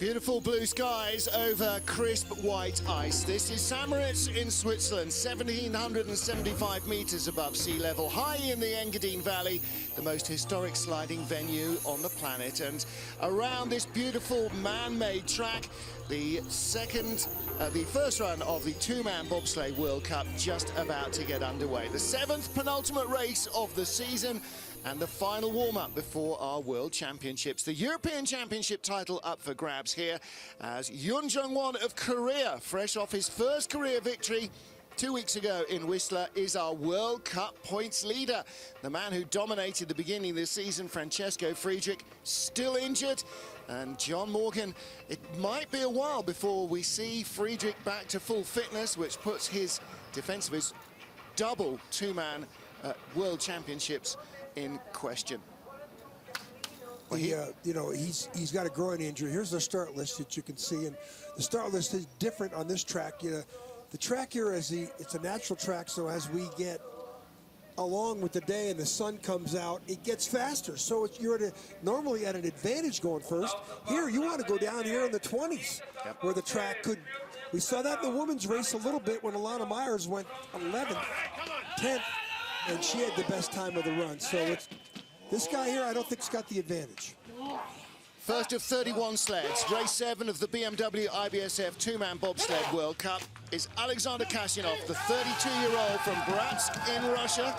Beautiful blue skies over crisp white ice. This is St Moritz in Switzerland, 1,775 meters above sea level, high in the Engadin Valley, the most historic sliding venue on the planet. And around this beautiful man-made track, the first run of the two-man bobsleigh World Cup just about to get underway. The seventh penultimate race of the season and the final warm-up before our World Championships. The European Championship title up for grabs here as Yoon Jung-won of Korea, fresh off his first career victory 2 weeks ago in Whistler, is our World Cup points leader. The man who dominated the beginning of the season, Francesco Friedrich, still injured. And John Morgan, it might be a while before we see Friedrich back to full fitness, which puts his defense of his double two-man World Championships in question. Well, you know, he's got a groin injury. Here's the start list that you can see, and the start list is different on this track. You know, the track here it's a natural track, so as we get along with the day and the sun comes out, it gets faster. So you're normally at an advantage going first. Here, you want to go down here in the 20s, where the track could. We saw that in the women's race a little bit when Alana Myers went 11th, 10th, and she had the best time of the run. So this guy here, I don't think, has got the advantage. First of 31 sleds, race 7 of the BMW IBSF two-man bobsled World Cup is Alexander Kasyanov, the 32-year-old from Badrutt in Russia.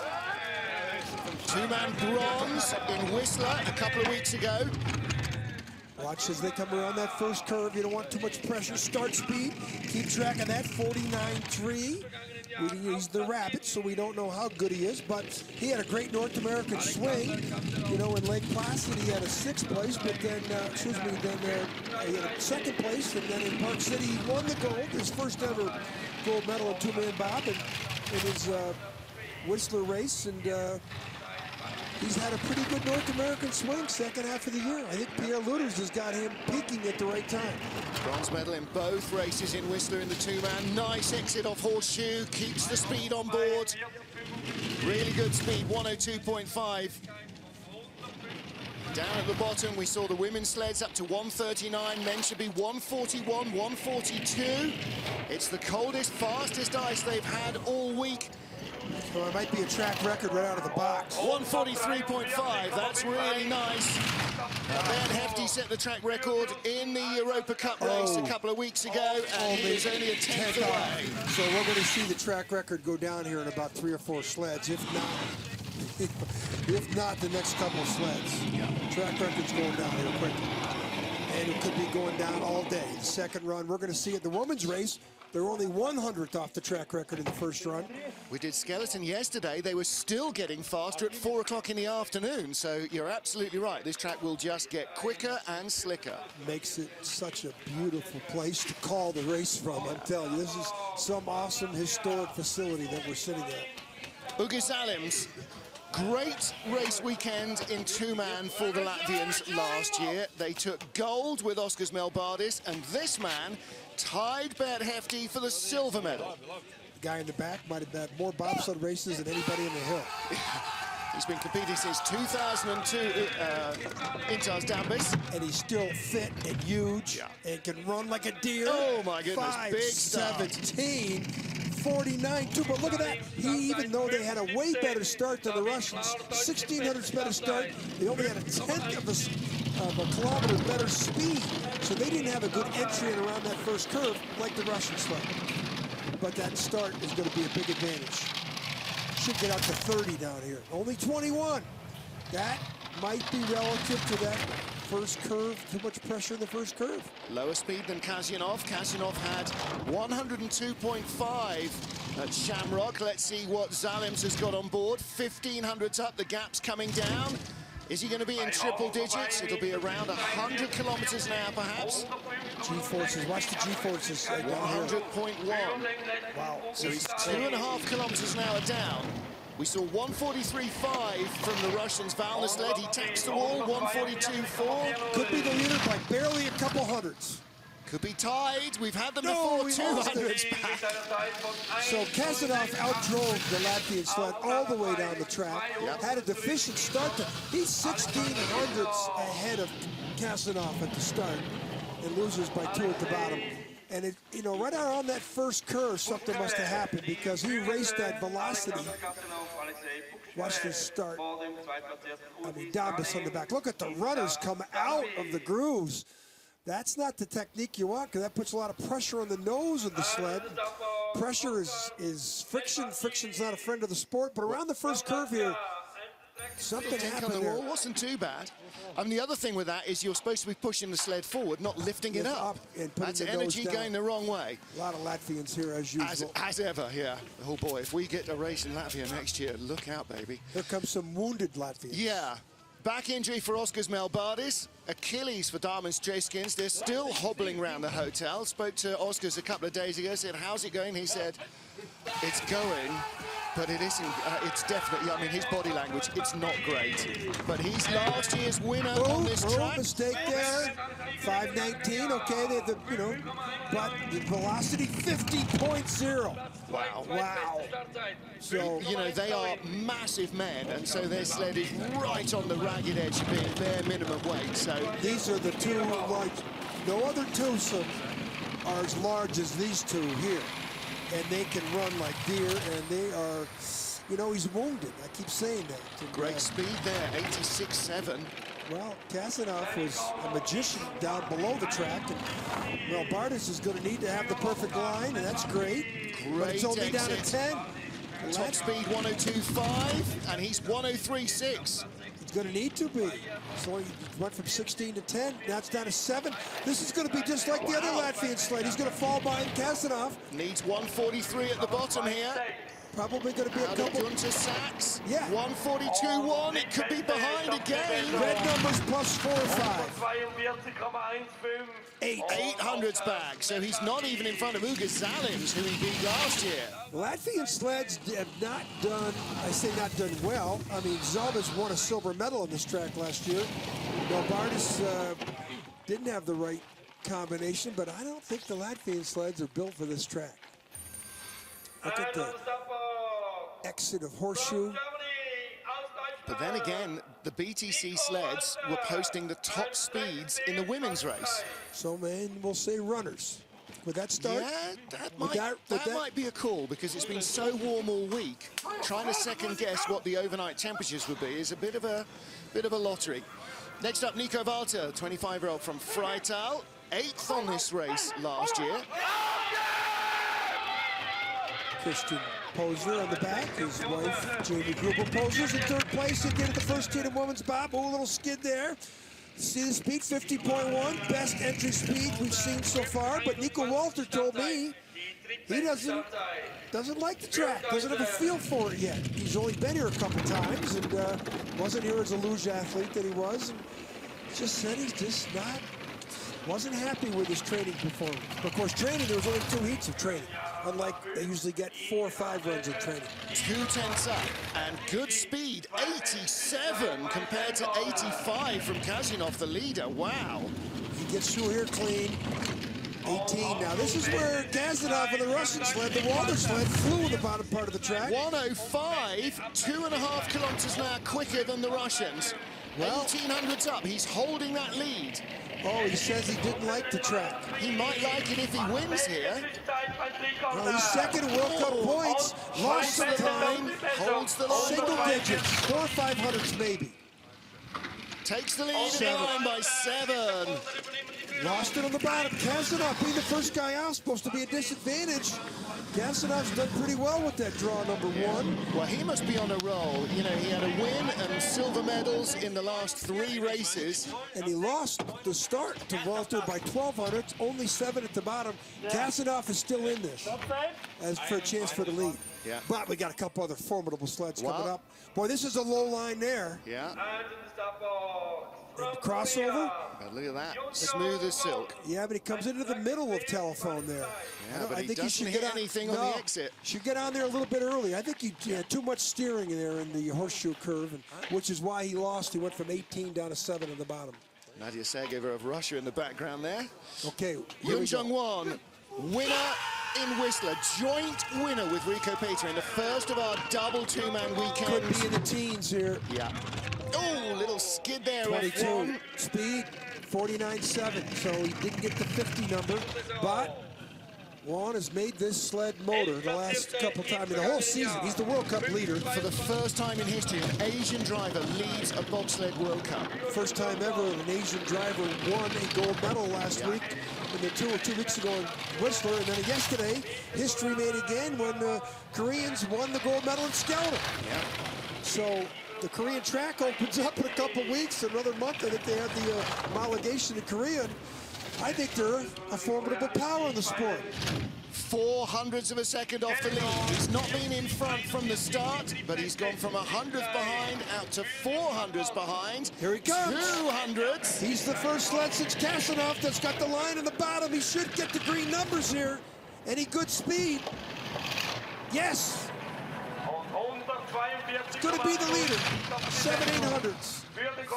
Two-man bronze in Whistler a couple of weeks ago. Watch as they come around that first curve. You don't want too much pressure. Start speed. Keep track of that 49.3. He's the rabbit, so we don't know how good he is, but he had a great North American swing. You know, in Lake Placid, he had a 6th place, but then, he had a 2nd place, and then in Park City, he won the gold, his first ever gold medal in two-man bob in his Whistler race, and he's had a pretty good North American swing second half of the year. I think Pierre Luders has got him peaking at the right time. Bronze medal in both races in Whistler in the two-man. Nice exit off Horseshoe, keeps the speed on board. Really good speed, 102.5. Down at the bottom, we saw the women's sleds up to 139. Men should be 141, 142. It's the coldest, fastest ice they've had all week. Well, it might be a track record right out of the box. 143.5, that's really nice. Ben Hefty set the track record in the Europa Cup race a couple of weeks ago, and he is only a 10th away. So we're going to see the track record go down here in about 3 or 4 sleds, if not the next couple of sleds. Track record's going down here quickly. And it could be going down all day. The second run, we're going to see at the women's race, they're only 100th off the track record in the first run. We did skeleton yesterday. They were still getting faster at 4 o'clock in the afternoon. So you're absolutely right. This track will just get quicker and slicker. Makes it such a beautiful place to call the race from. I'm telling you, this is some awesome historic facility that we're sitting at. Ugi Salims, great race weekend in two-man for the Latvians last year. They took gold with Oskars Melbardis, and this man tied Bert Hefty for the silver medal. The guy in the back might have had more bobsled races than anybody in the hill. He's been competing since 2002 in Dambis. And he's still fit and huge and can run like a deer. Oh my goodness, 5, big start. 17, 49, too. But look at that. Even though they had a way better start than the Russians, 1,600 better start, they only had a 10th of a kilometer better speed. So they didn't have a good entry in around that first curve like the Russians sled. But that start is going to be a big advantage. Should get out to 30 down here. Only 21. That might be relative to that first curve. Too much pressure in the first curve. Lower speed than Kasyanov. Kasyanov had 102.5 at Shamrock. Let's see what Zalims has got on board. 1,500's up. The gap's coming down. Is he going to be in triple digits? It'll be around 100 kilometers an hour, perhaps. G-forces, watch the G-forces. 100.1. Wow. So he's 2.5 kilometers an hour down. We saw 143.5 from the Russians. Valnes led, he taps the wall, 142.4. Could be the leader by barely a couple hundreds. Could be tied. We've had them before, 200's back. So Kasyanov outdrove the Latvian sled all the way down the track. Had a deficient start. He's 16 hundredths ahead of Kasyanov at the start. and loses by 2 at the bottom. And it, you know, right on that first curve, something must have happened because he raced that velocity. Watch this start. I mean, Dombas on the back. Look at the runners come out of the grooves. That's not the technique you want, because that puts a lot of pressure on the nose of the sled. Pressure is friction. Friction's not a friend of the sport, but around the first curve here, something happened there. Wasn't too bad. And the other thing with that is you're supposed to be pushing the sled forward, not lifting it up. And that's energy going the wrong way. A lot of Latvians here, as usual. As ever, yeah. Oh boy, if we get a race in Latvia next year, look out, baby. Here comes some wounded Latvians. Yeah. Back injury for Oskars Melbardis. Achilles for Darmans Jayskins. They're still hobbling around the hotel. Spoke to Oskars a couple of days ago, said, how's it going? He said, it's going, but it isn't, it's definitely, I mean, his body language, it's not great. But he's last year's winner on this track. Mistake there. 5:19, okay, they have the, you know, but the velocity 50.0. Wow. Wow. So, you know, they are massive men, and so their sled is right on the ragged edge of being their minimum weight. So these are the two, like, no other twosome are as large as these two here. And they can run like deer, and they are, you know, he's wounded. I keep saying that. And, great speed there, 86.7. Well, Kasanov was a magician down below the track, and Melbardis is going to need to have the perfect line, and that's great. But it's only down to 10. Top speed 102.5, and he's 103.6. He's going to need to be. So he went from 16 to 10. Now it's down to 7. This is going to be just like the other Latvian sled. He's going to fall behind Kasanov. Needs 143 at the bottom here. Probably going to be a couple. Gunter Sachs. Yeah. 142.1. It could be behind again. Red numbers plus 4 or 5. 800s back. So he's not even in front of Uga Zalims, who he beat last year. Latvian sleds have not done, I say not done well. I mean, Zalbas won a silver medal on this track last year. Melbardis didn't have the right combination, but I don't think the Latvian sleds are built for this track. Look at the exit of Horseshoe. But then again, the BTC sleds were posting the top speeds in the women's race. So, man, we'll say runners. Would that start? Yeah, that might be a call, because it's been so warm all week. Trying to second guess what the overnight temperatures would be is a bit of a lottery. Next up, Nico Walter, 25-year-old from Freital, 8th on this race last year. Christian Poser on the back, his wife Jamie Gruber poses in 3rd place again at the first heat of women's bob. Oh, a little skid there. See the speed, 50.1, best entry speed we've seen so far. But Nico Walter told me he doesn't like the track, doesn't have a feel for it yet. He's only been here a couple times and wasn't here as a luge athlete that he was. And just said he's just wasn't happy with his training performance. Of course, training, there was only 2 heats of training. Unlike they usually get 4 or 5 runs in training. 2 tenths up and good speed, 87 compared to 85 from Kazinov, the leader. Wow. He gets through here clean. 18. Now this is where Kazinov and the Russian sled, the water sled, flew in the bottom part of the track. 105, 2.5 kilometers an hour quicker than the Russians. Well, 1800s up, he's holding that lead. Oh, he says he didn't like the track. He might like it if he wins here. Well, he's second in World Cup points. Lost some time. Holds the line. Single digits. 4 or 500s maybe. Takes the lead in the line by 7. Lost it on the bottom. Kasanov being the first guy out, supposed to be a disadvantage. Kasanov's done pretty well with that draw number 1. Well, he must be on a roll. You know, he had a win and silver medals in the last 3 races. And he lost the start to Walter by 1,200, only 7 at the bottom. Kasanov is still in this as for a chance for the lead. Yeah. But we got a couple other formidable sleds coming up. Boy, this is a low line there. Yeah. And the crossover. But look at that, smooth as silk. Yeah, but he comes into the middle of telephone there. Yeah, but he doesn't hit anything on the exit. Should get on there a little bit early. I think he had too much steering there in the horseshoe curve, which is why he lost. He went from 18 down to 7 at the bottom. Nadia Sergeyeva of Russia in the background there. Okay. Yoon Jung-won, winner in Whistler, joint winner with Rico Peter in the first of our double 2-man weekend. Could be in the teens here. Yeah. Oh, little skid there. 22 speed, 49.7, so he didn't get the 50 number, but Juan has made this sled motor the last couple times in the whole season. He's the World Cup leader. For the first time in history, an Asian driver leads a bobsled World Cup. First time ever an Asian driver won a gold medal last week in the 2 weeks ago in Whistler, and then yesterday, history made again when the Koreans won the gold medal in skeleton. Yeah. So the Korean track opens up in a couple weeks, another month. I think they have the homologation in Korea. I think they're a formidable power in the sport. 0.04 of a second off the lead. He's not been in front from the start, but he's gone from 100th behind out to 400s behind. Here he comes. 200s. He's the first sled since Kasanoff that's got the line in the bottom. He should get the green numbers here. Any good speed? Yes. It's going to be the leader. 7/800s.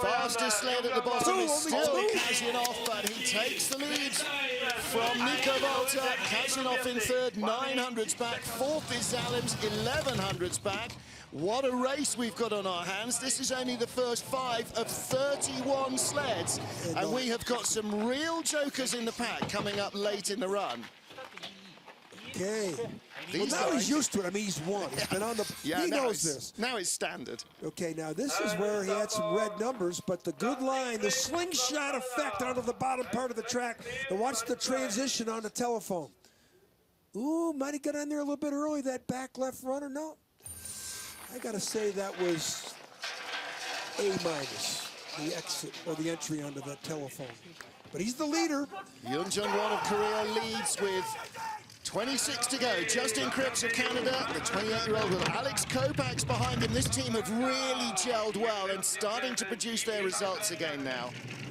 Fastest sled at the bottom is still Kasanoff, but he takes the lead from Nico Volta. Kasanoff in third, 900s back. Fourth is Zalims, 1100s back. What a race we've got on our hands. This is only the first 5 of 31 sleds, and we have got some real jokers in the pack coming up late in the run. Okay. Well, now he's used to it. I mean, he's won. He's been on the... Yeah, he knows this. Now it's standard. Okay, now this is where he had some red numbers, but the good line, the slingshot effect onto the bottom part of the track. And watch the transition on the telephone. Ooh, might have got on there a little bit early, that back left runner. No. I got to say that was A-, the exit or the entry onto that telephone. But he's the leader. Yoon Jung-won of Korea leads with 26 to go. Justin Cripps of Canada, the 28-year-old with Alex Kopacz behind him. This team have really gelled well and starting to produce their results again now.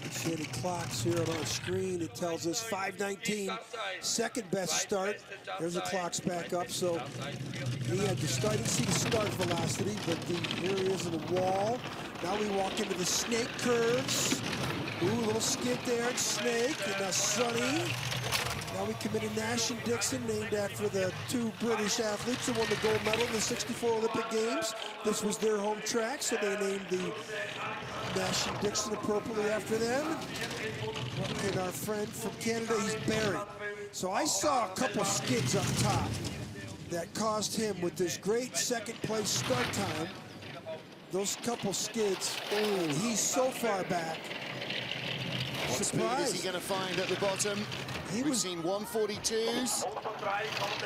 See any clocks here on our screen. It tells us 5:19, second best start. There's the clocks back up. So he had to start. You didn't see the start velocity, but here he is in the wall. Now we walk into the snake curves. Ooh, a little skid there and snake, and now Sonny. Now we come into Nash and Dixon, named after the 2 British athletes who won the gold medal in the '64 Olympic Games. This was their home track, so they named the Nash and Dixon appropriately after them. And our friend from Canada, he's Barry. So I saw a couple skids up top that caused him, with this great second place start time, those couple skids, he's so far back. What speed is he going to find at the bottom? We've seen 142s.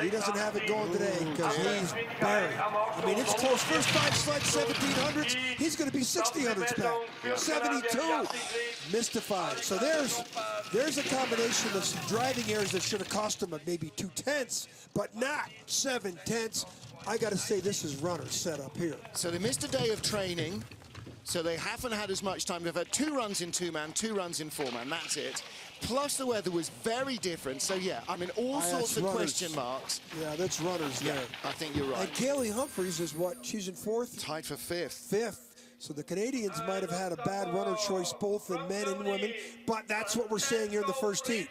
He doesn't have it going today because he's Barry. I mean, it's close. First 5 sleds, 1700s. He's going to be 6000s back. 72. Mystified. So there's a combination of some driving errors that should have cost him maybe 2 tenths, but not 7 tenths. I got to say, this is runner set up here. So they missed a day of training. So they haven't had as much time. They've had 2 runs in 2-man, 2 runs in 4-man. That's it. Plus the weather was very different. So yeah, I mean, all sorts of question marks. Yeah, that's runners there. I think you're right. And Kaylee Humphries is what? She's in 4th? Tied for 5th. 5th. So the Canadians might have had a bad runner choice, both in men and women. But that's what we're saying here in the first heat.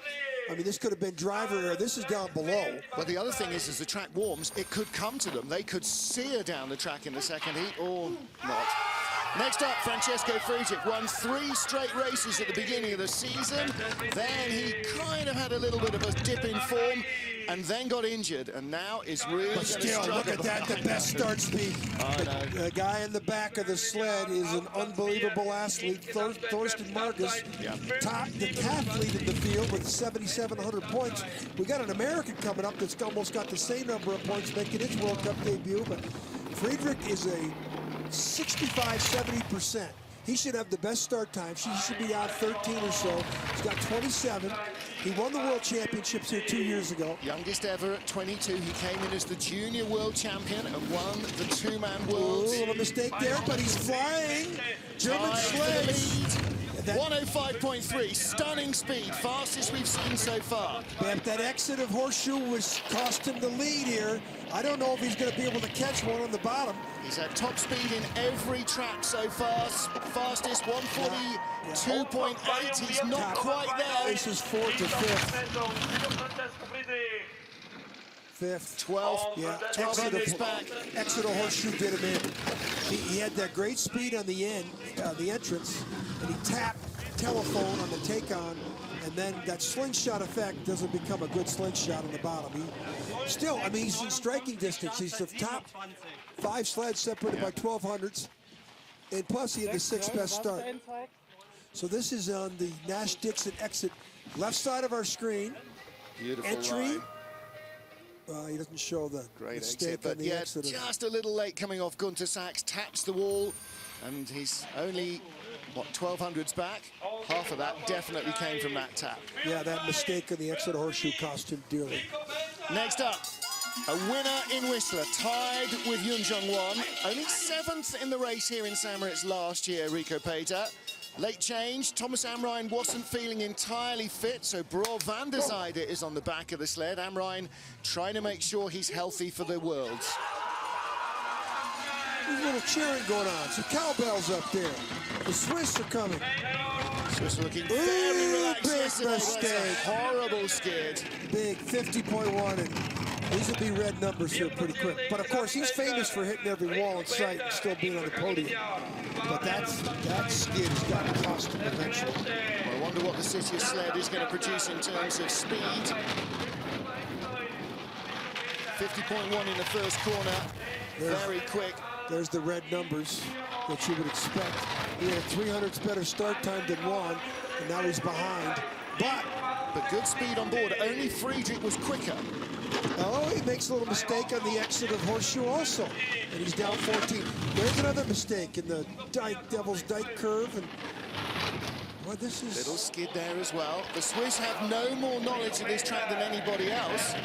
I mean, this could have been driver error. This is down below. But the other thing is, as the track warms, it could come to them. They could sear down the track in the second heat or not. Next up, Francesco Friedrich won 3 straight races at the beginning of the season. Then he kind of had a little bit of a dip in form and then got injured, and now is really going to struggle. Look at that, the best start speed. The guy in the back of the sled is an unbelievable athlete, Thorsten Marcus, top decathlete in the field with 7,700 points. We got an American coming up that's almost got the same number of points making its World Cup debut, but Friedrich is a 65–70%. He should have the best start time. She should be out 13 or so. He's got 27. He won the World Championships here 2 years ago. Youngest ever at 22. He came in as the junior world champion and won the 2-man worlds. A little mistake there, but he's flying. German sleds. 105.3, stunning speed, fastest we've seen so far. Yeah, that exit of Horseshoe was cost him the lead here. I don't know if he's going to be able to catch one on the bottom. He's had top speed in every track so far. Fastest 142.8. He's not quite there. This is 4th to 5th. 5th. 12th. Yeah. 12 minutes back. Exit of Horseshoe did him in. He had that great speed on the end, the entrance, and he tapped telephone on the take-on, and then that slingshot effect doesn't become a good slingshot on the bottom. He still, I mean, he's in striking distance. He's the top 5 sleds separated by 1200ths, and plus he had the 6th best start. So this is on the Nash-Dixon exit, left side of our screen. Beautiful entry. line. He doesn't show the Great mistake exit, but on the yeah, exit. just a little late coming off. Gunter Sachs taps the wall, and he's only, what, 1200s back? Half of that definitely came from that tap. Yeah, that mistake on the exit horseshoe cost him dearly. Next up, a winner in Whistler, tied with Yun Jung-won. Only 7th in the race here in St Moritz last year, Rico Peter. Late change, Thomas Amrine wasn't feeling entirely fit, so Bror van der Zijde is on the back of the sled. Amrine trying to make sure he's healthy for the Worlds. There's a little cheering going on. Some cowbells up there. The Swiss are coming. Swiss looking very relaxed big yesterday. mistake. That's a horrible skid. Big 50.1, and these will be red numbers here pretty quick. But of course, he's famous for hitting every wall in sight and still being on the podium. But that skid has got to cost him eventually. Well, I wonder what the City sled is going to produce in terms of speed. 50.1 in the first corner. Very quick. There's the red numbers that you would expect. He had 300ths better start time than Juan, and now he's behind. But good speed on board. Only Friedrich was quicker. Oh, he makes a little mistake on the exit of Horseshoe also, and he's down 14. There's another mistake in the Devil's Dyke curve, and well, this is... Little skid there as well. The Swiss have no more knowledge of this track than anybody else,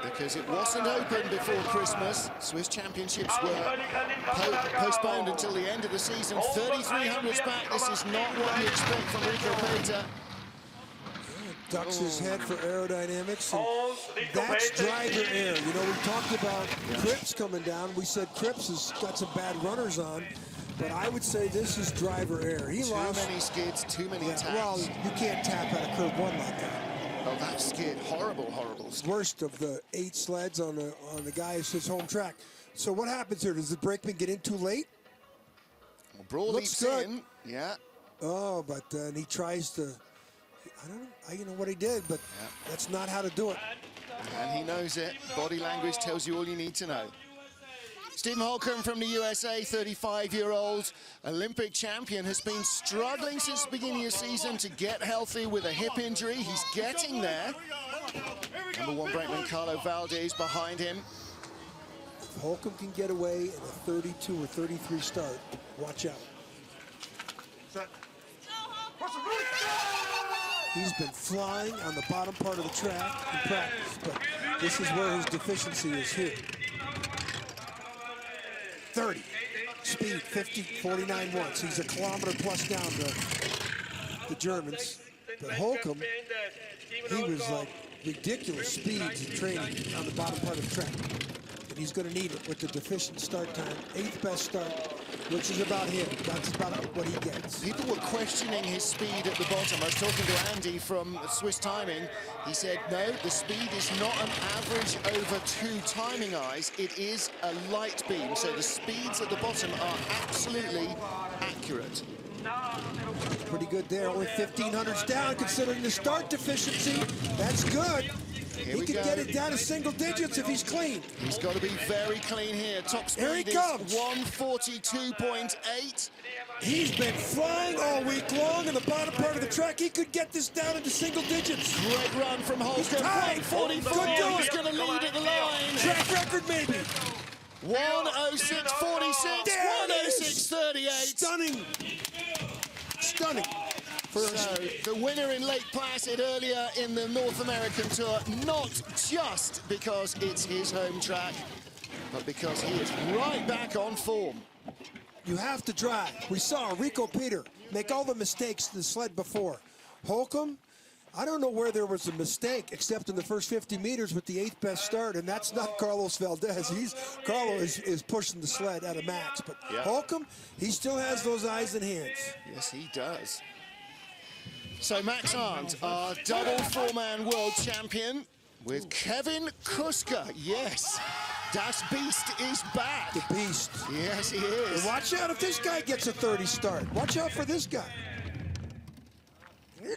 because it wasn't open before Christmas. Swiss championships were postponed until the end of the season. 3,300s back. This is not what you expect from Rico Peter. Ducks his head for aerodynamics, and that's driver air. You know, we talked about Cripps coming down. We said Cripps has got some bad runners on, but I would say this is driver air. He lost too many skids, too many taps. Well, you can't tap out of curve 1 like that. Oh, that skid, horrible, horrible skid. Worst of the 8 sleds on the guy who's his home track. So what happens here? Does the brakeman get in too late? Well, Brawl leaps in, yeah. Oh, but then he tries to. I don't know. You know what he did, but that's not how to do it. And he knows it. Body language tells you all you need to know. Stephen Holcomb from the USA, 35-year-old Olympic champion, has been struggling since the beginning of the season to get healthy with a hip injury. He's getting there. Number 1 brakeman Carlo Valdez behind him. If Holcomb can get away in a 32 or 33 start, watch out. He's been flying on the bottom part of the track in practice, but this is where his deficiency is here. 30, speed 50, 49.1. So he's a kilometer plus down the Germans. But Holcomb, he was like ridiculous speeds in training on the bottom part of the track. And he's going to need it with the deficient start time. 8th best start, which is about him. That's about what he gets. People were questioning his speed at the bottom. I was talking to Andy from Swiss Timing. He said, no, the speed is not an average over 2 timing eyes. It is a light beam. So the speeds at the bottom are absolutely accurate. Pretty good there. Only 1,500s down considering the start deficiency. That's good. He could get it down to single digits if he's clean. He's got to be very clean here. Top speed is 142.8. He's been flying all week long in the bottom part of the track. He could get this down into single digits. Great run from Holcomb. 144. He's going to lead at the line. Track record maybe. 106.46. 106.38. Stunning. Stunning. So the winner in Lake Placid earlier in the North American Tour, not just because it's his home track, but because he is right back on form. You have to drive. We saw Rico Peter make all the mistakes in the sled before. Holcomb, I don't know where there was a mistake except in the first 50 meters with the 8th best start, and that's not Carlos Valdez. Carlos is pushing the sled at a max, but Holcomb, he still has those eyes and hands. Yes, he does. So Max Arndt, our double 4-man world champion, with Kevin Kuska. Yes, Das Beast is back. The Beast. Yes, he is. And watch out if this guy gets a 30 start. Watch out for this guy.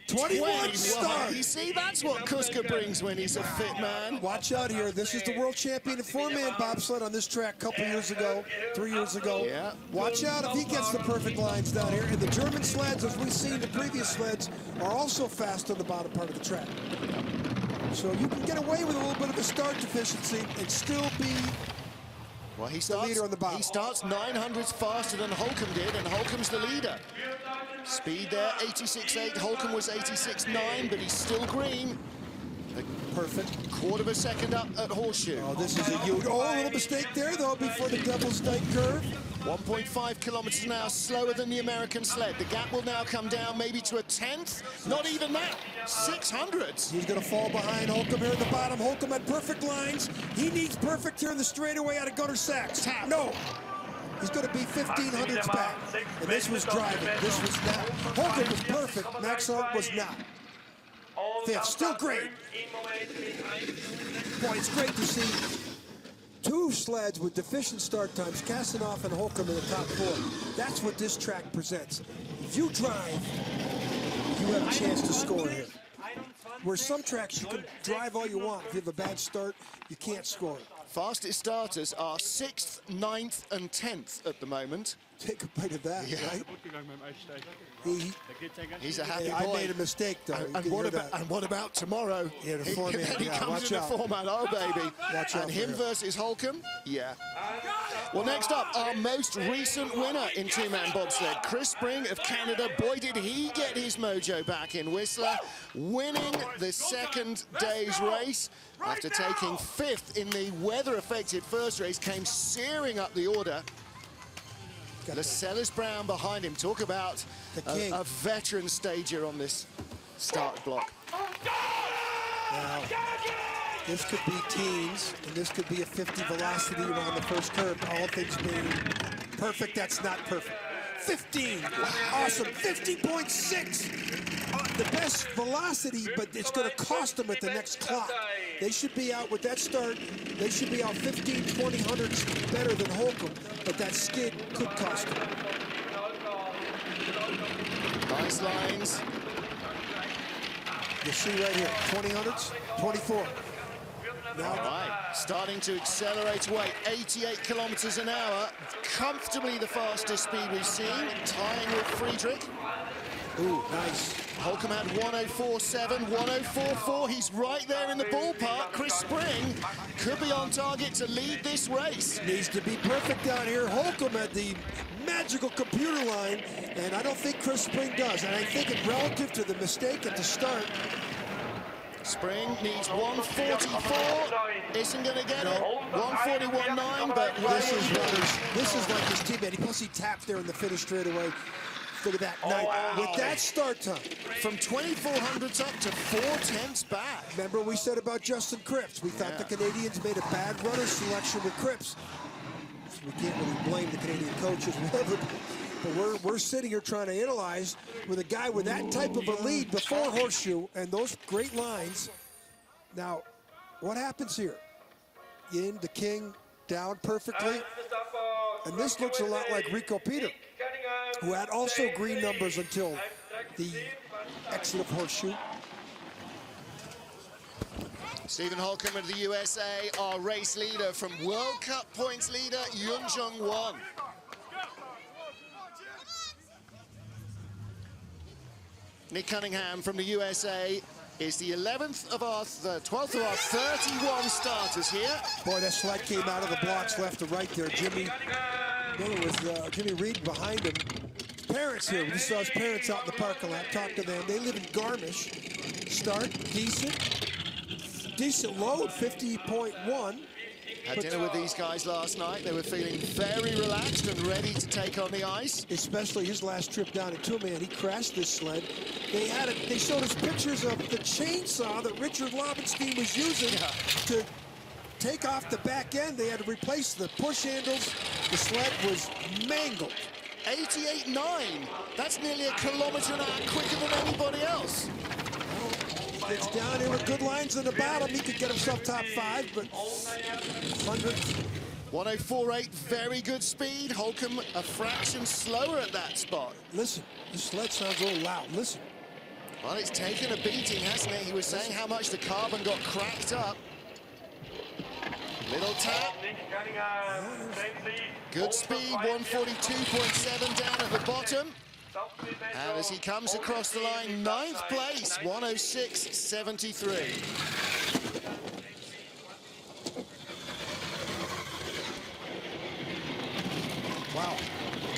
21 star. You see, that's what Kuska brings when he's a fit man. Watch out here. This is the world champion in four-man bobsled on this track a couple years ago, 3 years ago. Yeah. Watch out if he gets the perfect lines down here. And the German sleds, as we've seen the previous sleds, are also fast on the bottom part of the track. So you can get away with a little bit of a start deficiency and still be the leader on the bottom. He starts 900s faster than Holcomb did, and Holcomb's the leader. Speed there, 86.8. Holcomb was 86.9, but he's still green. Perfect. Quarter of a second up at Horseshoe. Oh, this is a huge... Oh, a little mistake there, though, before the Devil's Dyke curve. 1.5 kilometers an hour slower than the American sled. The gap will now come down maybe to a tenth. Not even that. 600s. He's going to fall behind Holcomb here at the bottom. Holcomb had perfect lines. He needs perfect here in the straightaway out of Gunner Sachs. Tap. No. He's going to be 1500s back. And this was driving. This was not. Holcomb was perfect. Max Hunt was not. Fifth. Still great. Boy, it's great to see two sleds with deficient start times, Kasanoff and Holcomb in the top four. That's what this track presents. If you drive, you have a chance to score here. Where some tracks you can drive all you want. If you have a bad start, you can't score. Fastest starters are 6th, 9th, and 10th at the moment. Take a bite of that, Yeah. right? He's a happy boy. I made a mistake, though. And what about tomorrow? Yeah, the four-man, He yeah, comes watch in the out. four-man, oh baby. Watch out And for him him. versus Holcomb? Yeah. Well, next up, our most recent winner in two-man bobsled, Chris Spring of Canada. Boy, did he get his mojo back in Whistler, winning the second day's race. After taking 5th in the weather-affected first race, came searing up the order. Lascelles Brown behind him. Talk about a veteran stager on this start block. Now, this could be teens, and this could be a 50 velocity around the first curve. All things being perfect, that's not perfect. 15, awesome, 50.6. The best velocity, but it's going to cost them at the next clock. They should be out with that start. They should be out 15, 20 hundredths better than Holcomb, but that skid could cost them. Nice lines. You see right here, 20 hundredths, 24. All right, starting to accelerate away, 88 kilometers an hour. Comfortably the fastest speed we've seen, tying with Friedrich. Ooh, nice. Holcomb had 104.7, 104.4. He's right there in the ballpark. Chris Spring could be on target to lead this race. Needs to be perfect down here. Holcomb had the magical computer line, and I don't think Chris Spring does. And I think it relative to the mistake at the start. Spring needs 144. Isn't going to get it. 141.9, but This is like his teammate. Plus he tapped there in the finish straight away. Look at that. With that start time. From 2400s up to 4/10 back. Remember we said about Justin Cripps. We thought the Canadians made a bad runner selection with Cripps. So we can't really blame the Canadian coaches. But we're sitting here trying to analyze with a guy with that type of a lead before Horseshoe and those great lines. Now, what happens here? In the King down perfectly. And this looks a lot like Rico Peter, who had also green numbers until the exit of Horseshoe. Stephen Holcomb of the USA, our race leader, from World Cup points leader Yun Jung Won. Nick Cunningham from the USA is the 12th of our 31 starters here. Boy, that slide came out of the blocks left to right there. Jimmy Reed behind him. Parents here, we just saw his parents out in the parking lot. Talked to them. They live in Garmisch. Start decent load, 50.1. Had dinner with these guys last night. They were feeling very relaxed and ready to take on the ice. Especially his last trip down in two-man, he crashed this sled. They showed us pictures of the chainsaw that Richard Lobenstein was using to take off the back end. They had to replace the push handles. The sled was mangled. 88.9. That's nearly a kilometer an hour quicker than anybody else. Gets down here with good lines in the bottom. He could get himself top 5, but 100. 104.8, very good speed. Holcomb a fraction slower at that spot. Listen, the sled sounds a little loud. Listen. Well, it's taken a beating, hasn't it? He was saying how much the carbon got cracked up. Little tap. Good speed, 142.7 down at the bottom. And as he comes across the line, 9th place, 106.73. Wow,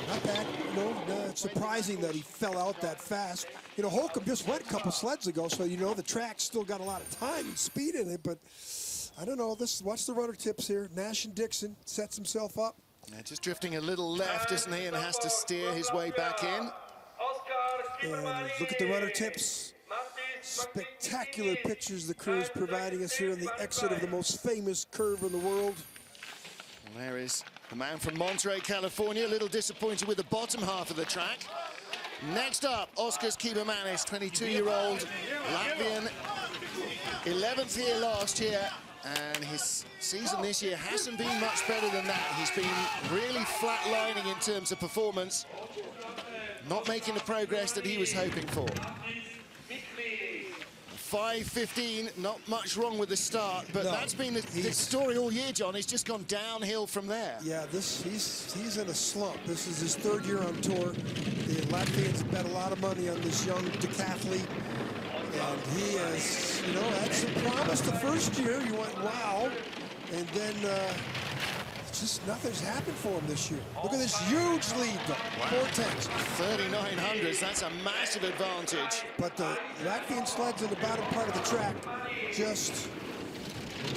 not bad. You know, it's surprising that he fell out that fast. You know, Holcomb just went a couple sleds ago, so you know the track's still got a lot of time and speed in it, but I don't know. Watch the rudder tips here. Nash and Dixon sets himself up. Yeah, just drifting a little left, isn't he, and has to steer his way back in. And look at the rudder tips. Spectacular pictures the crew is providing us here in the exit of the most famous curve in the world. And there is the man from Monterey, California, a little disappointed with the bottom half of the track. Next up, Oskars Kibamanis, 22-year-old Latvian, 11th here last year, and his season this year hasn't been much better than that. He's been really flatlining in terms of performance, not making the progress that he was hoping for. 5:15, not much wrong with the start, but no, that's been the story all year, John. He's just gone downhill from there. Yeah, he's in a slump. This is his 3rd year on tour. The Latvians bet a lot of money on this young decathlete, and he has, you know, had some promise the first year. You went, wow, and then just nothing's happened for him this year. Look at this huge lead, though. Wow. 4/10. 3900s, that's a massive advantage. But the Latvian sleds in the bottom part of the track just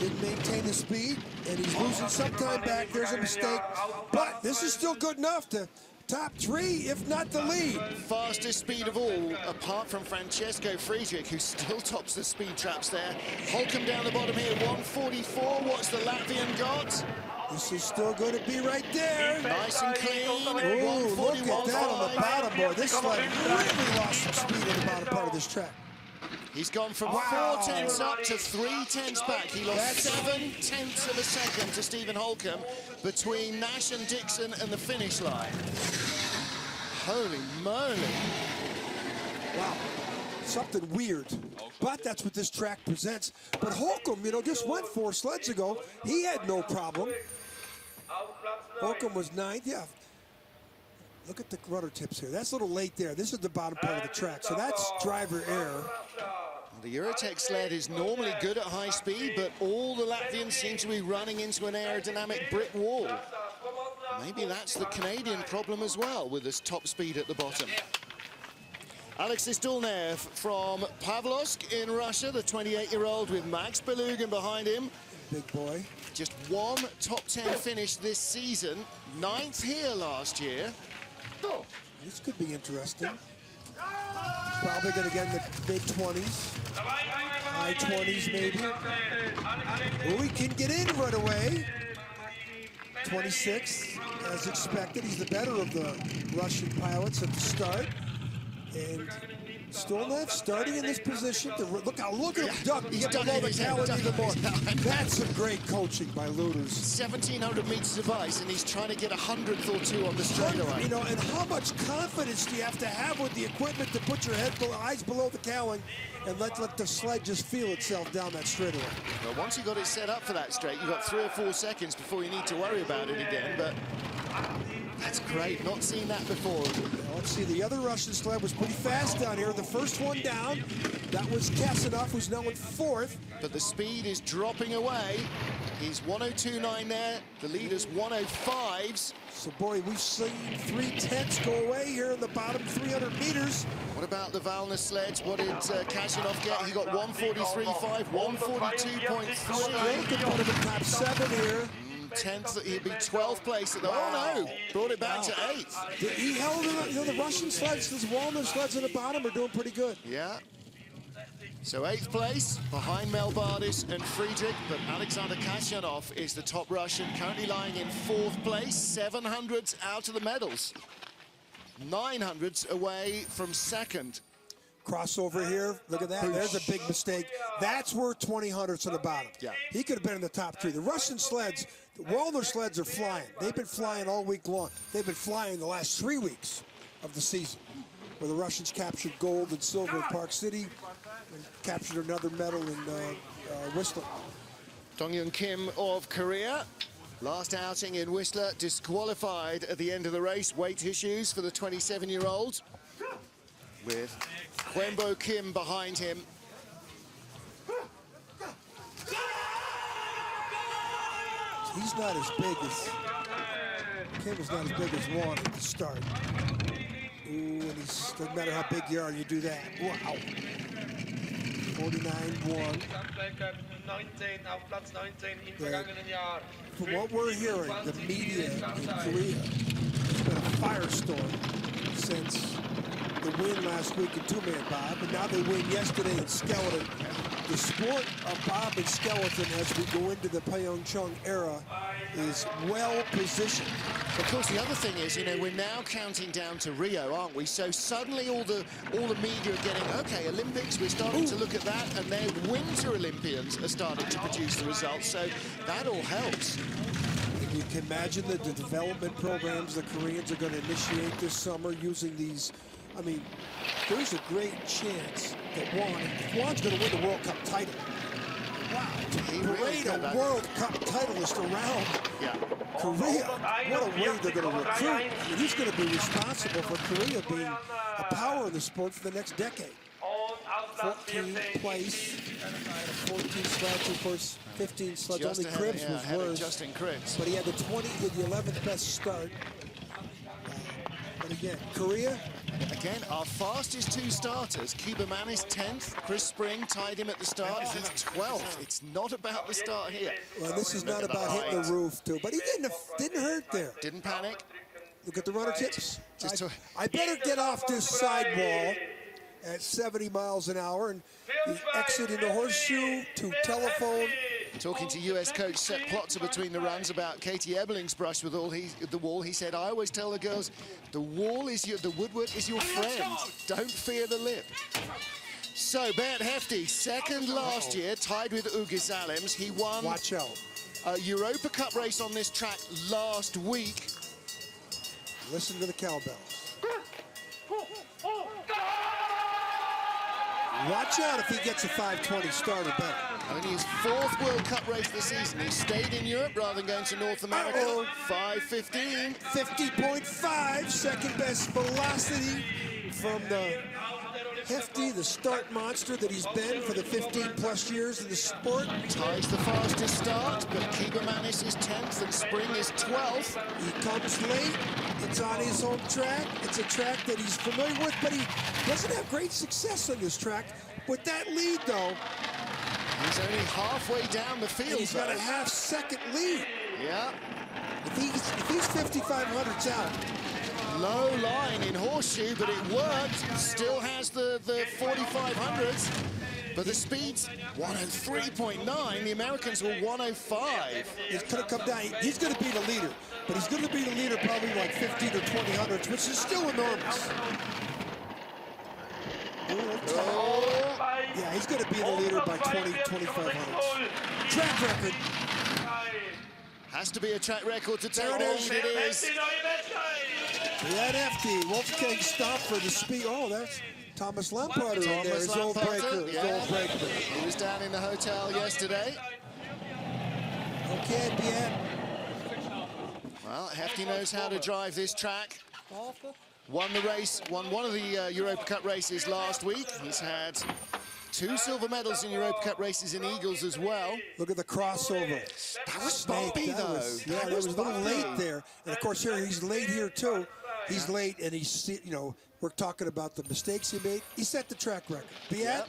didn't maintain the speed, and he's losing some time back. There's a mistake, but this is still good enough to top 3, if not the lead. Fastest speed of all, apart from Francesco Friedrich, who still tops the speed traps there. Holcomb down the bottom here, 144. What's the Latvian got? This is still going to be right there. Nice and clean. Ooh, look at that on the bottom, boy. This sled really lost some speed in the bottom part of this track. He's gone from 4/10 up to 3/10 back. He lost 7/10 of a second to Stephen Holcomb between Nash and Dixon and the finish line. Holy moly. Wow. Something weird, but that's what this track presents. But Holcomb, you know, just went 4 sleds ago. He had no problem. Holcomb was 9th, yeah. Look at the rudder tips here. That's a little late there. This is the bottom part of the track, so that's driver error. The Eurotech sled is normally good at high speed, but all the Latvians seem to be running into an aerodynamic brick wall. Maybe that's the Canadian problem as well, with this top speed at the bottom. Alexis Dulnev from Pavlovsk in Russia, the 28-year-old with Max Belugin behind him. Big boy. Just 1 top 10 finish this season, 9th here last year. This could be interesting. Probably going to get in the mid-20s, high 20s maybe. Oh, he can get in right away. 26, as expected. He's the better of the Russian pilots at the start. And Stolnev starting in this position. Look at him duck. He's below the Callan even more. That's some great coaching by Luders. 1,700 meters of ice, and he's trying to get 100th or 2 on the straightaway. You know, and how much confidence do you have to have with the equipment to put your eyes below the Callan and let the sled just feel itself down that straightaway? Well, once you got it set up for that straight, you've got 3 or 4 seconds before you need to worry about it again. But that's great. Not seen that before. Now, let's see. The other Russian sled was pretty fast down here. The first one down, that was Kasanov, who's now in 4th. But the speed is dropping away. He's 102.9 there. The leader's 105s. So, boy, we've seen 3/10 go away here in the bottom 300 meters. What about the Valna sleds? What did Kasanov get? He got 143.5, 142.3. He could put him in top 7 here. 10th, he'd be 12th place at the, oh no, brought it back to 8th. He held it, you know, the Russian sleds, those Walner sleds in the bottom are doing pretty good. Yeah. So 8th place, behind Melbardis and Friedrich, but Alexander Kasyanov is the top Russian, currently lying in 4th place, 700s out of the medals. 900s away from 2nd. Crossover here, look at that, there's a big mistake. That's worth 20 hundredths on the bottom. Yeah. He could have been in the top 3. The Russian sleds, the Walner sleds are flying. They've been flying all week long. They've been flying the last 3 weeks of the season. where the Russians captured gold and silver in Park City and captured another medal in Whistler. Dong-Yoon Kim of Korea, last outing in Whistler, disqualified at the end of the race. Weight issues for the 27-year-old, with Kwembo Kim behind him. He's not as big as, Kim is not as big as Juan at the start. Ooh, and doesn't matter how big you are, you do that. Wow. 49-1. From what we're hearing, the media in Korea has been a firestorm since the win last week in two-man bob, and now they win yesterday in skeleton. The sport of bob and skeleton as we go into the Pyeongchang era is well positioned. Of course, the other thing is, you know, we're now counting down to Rio, aren't we? So suddenly all the media are getting, okay, Olympics, we're starting to look at that, and their Winter Olympians are starting to produce the results, so that all helps. You can imagine the development programs the Koreans are going to initiate this summer using these. I mean, there's a great chance that Juan's going to win the World Cup title. Wow, to parade a World Cup titleist around Korea, what a way they're going to recruit. I mean, he's going to be responsible for Korea being a power in the sport for the next decade. 14th place, 14 sleds, of course, 15 sleds. Only Cribs was worse. Justin Cribs. But he had the 11th best start. And again, Korea. Again, our fastest two starters, Cuba Manis 10th, Chris Spring tied him at the start, he's 12th. It's not about the start here. Well, this is not about hitting the roof, too. But he didn't hurt there. Didn't panic. Look at the runner tips. I better get off this sidewall at 70 miles an hour and exit into horseshoe to telephone. Talking to US coach Sepp Plotzer between the runs about Katie Eberling's brush with the wall, he said, I always tell the girls, the woodwork is your friend. Don't fear the lip. So, Bert Hefty, second last year, tied with Ugi Salims. He won Watch out. a Europa Cup race on this track last week. Listen to the cowbells. Watch out if he gets a 5:20 start or better. Only his fourth World Cup race this season. He stayed in Europe rather than going to North America. 5:15. 50.5, second best velocity from the Hefty, the start monster that he's been for the 15-plus years in the sport. Ties the fastest start, but Cuba Manis is 10th and Spring is 12th. He comes late. It's on his home track. It's a track that he's familiar with, but he doesn't have great success on this track. With that lead, though, he's only halfway down the field. He's got a half-second lead. Yeah. If he's 5,500s out. Low line in horseshoe, but it worked. Still has the 4,500s. But the speed's 103.9. The Americans were 105. It's going to come down. He's going to be the leader. But he's going to be the leader probably like 15 or 20 hundredths, which is still enormous. Yeah, he's going to be the leader by 25 hundredths. Track record. Has to be a track record to take hold. It is. That Hefty, Wolfgang Stauffer, the speed. Oh, that's Thomas Lamparter in there, his old breaker. He was down in the hotel yesterday. Okay, bien. Well, Hefty knows how to drive this track. Won the race, won one of the Europa Cup races last week. He's had 2 silver medals in Europa Cup races in Eagles as well. Look at the crossover. That was bumpy, though. Yeah, that was a little late there. And, of course, here he's late here, too. He's late, and he's, you know, we're talking about the mistakes he made. He set the track record. Biat,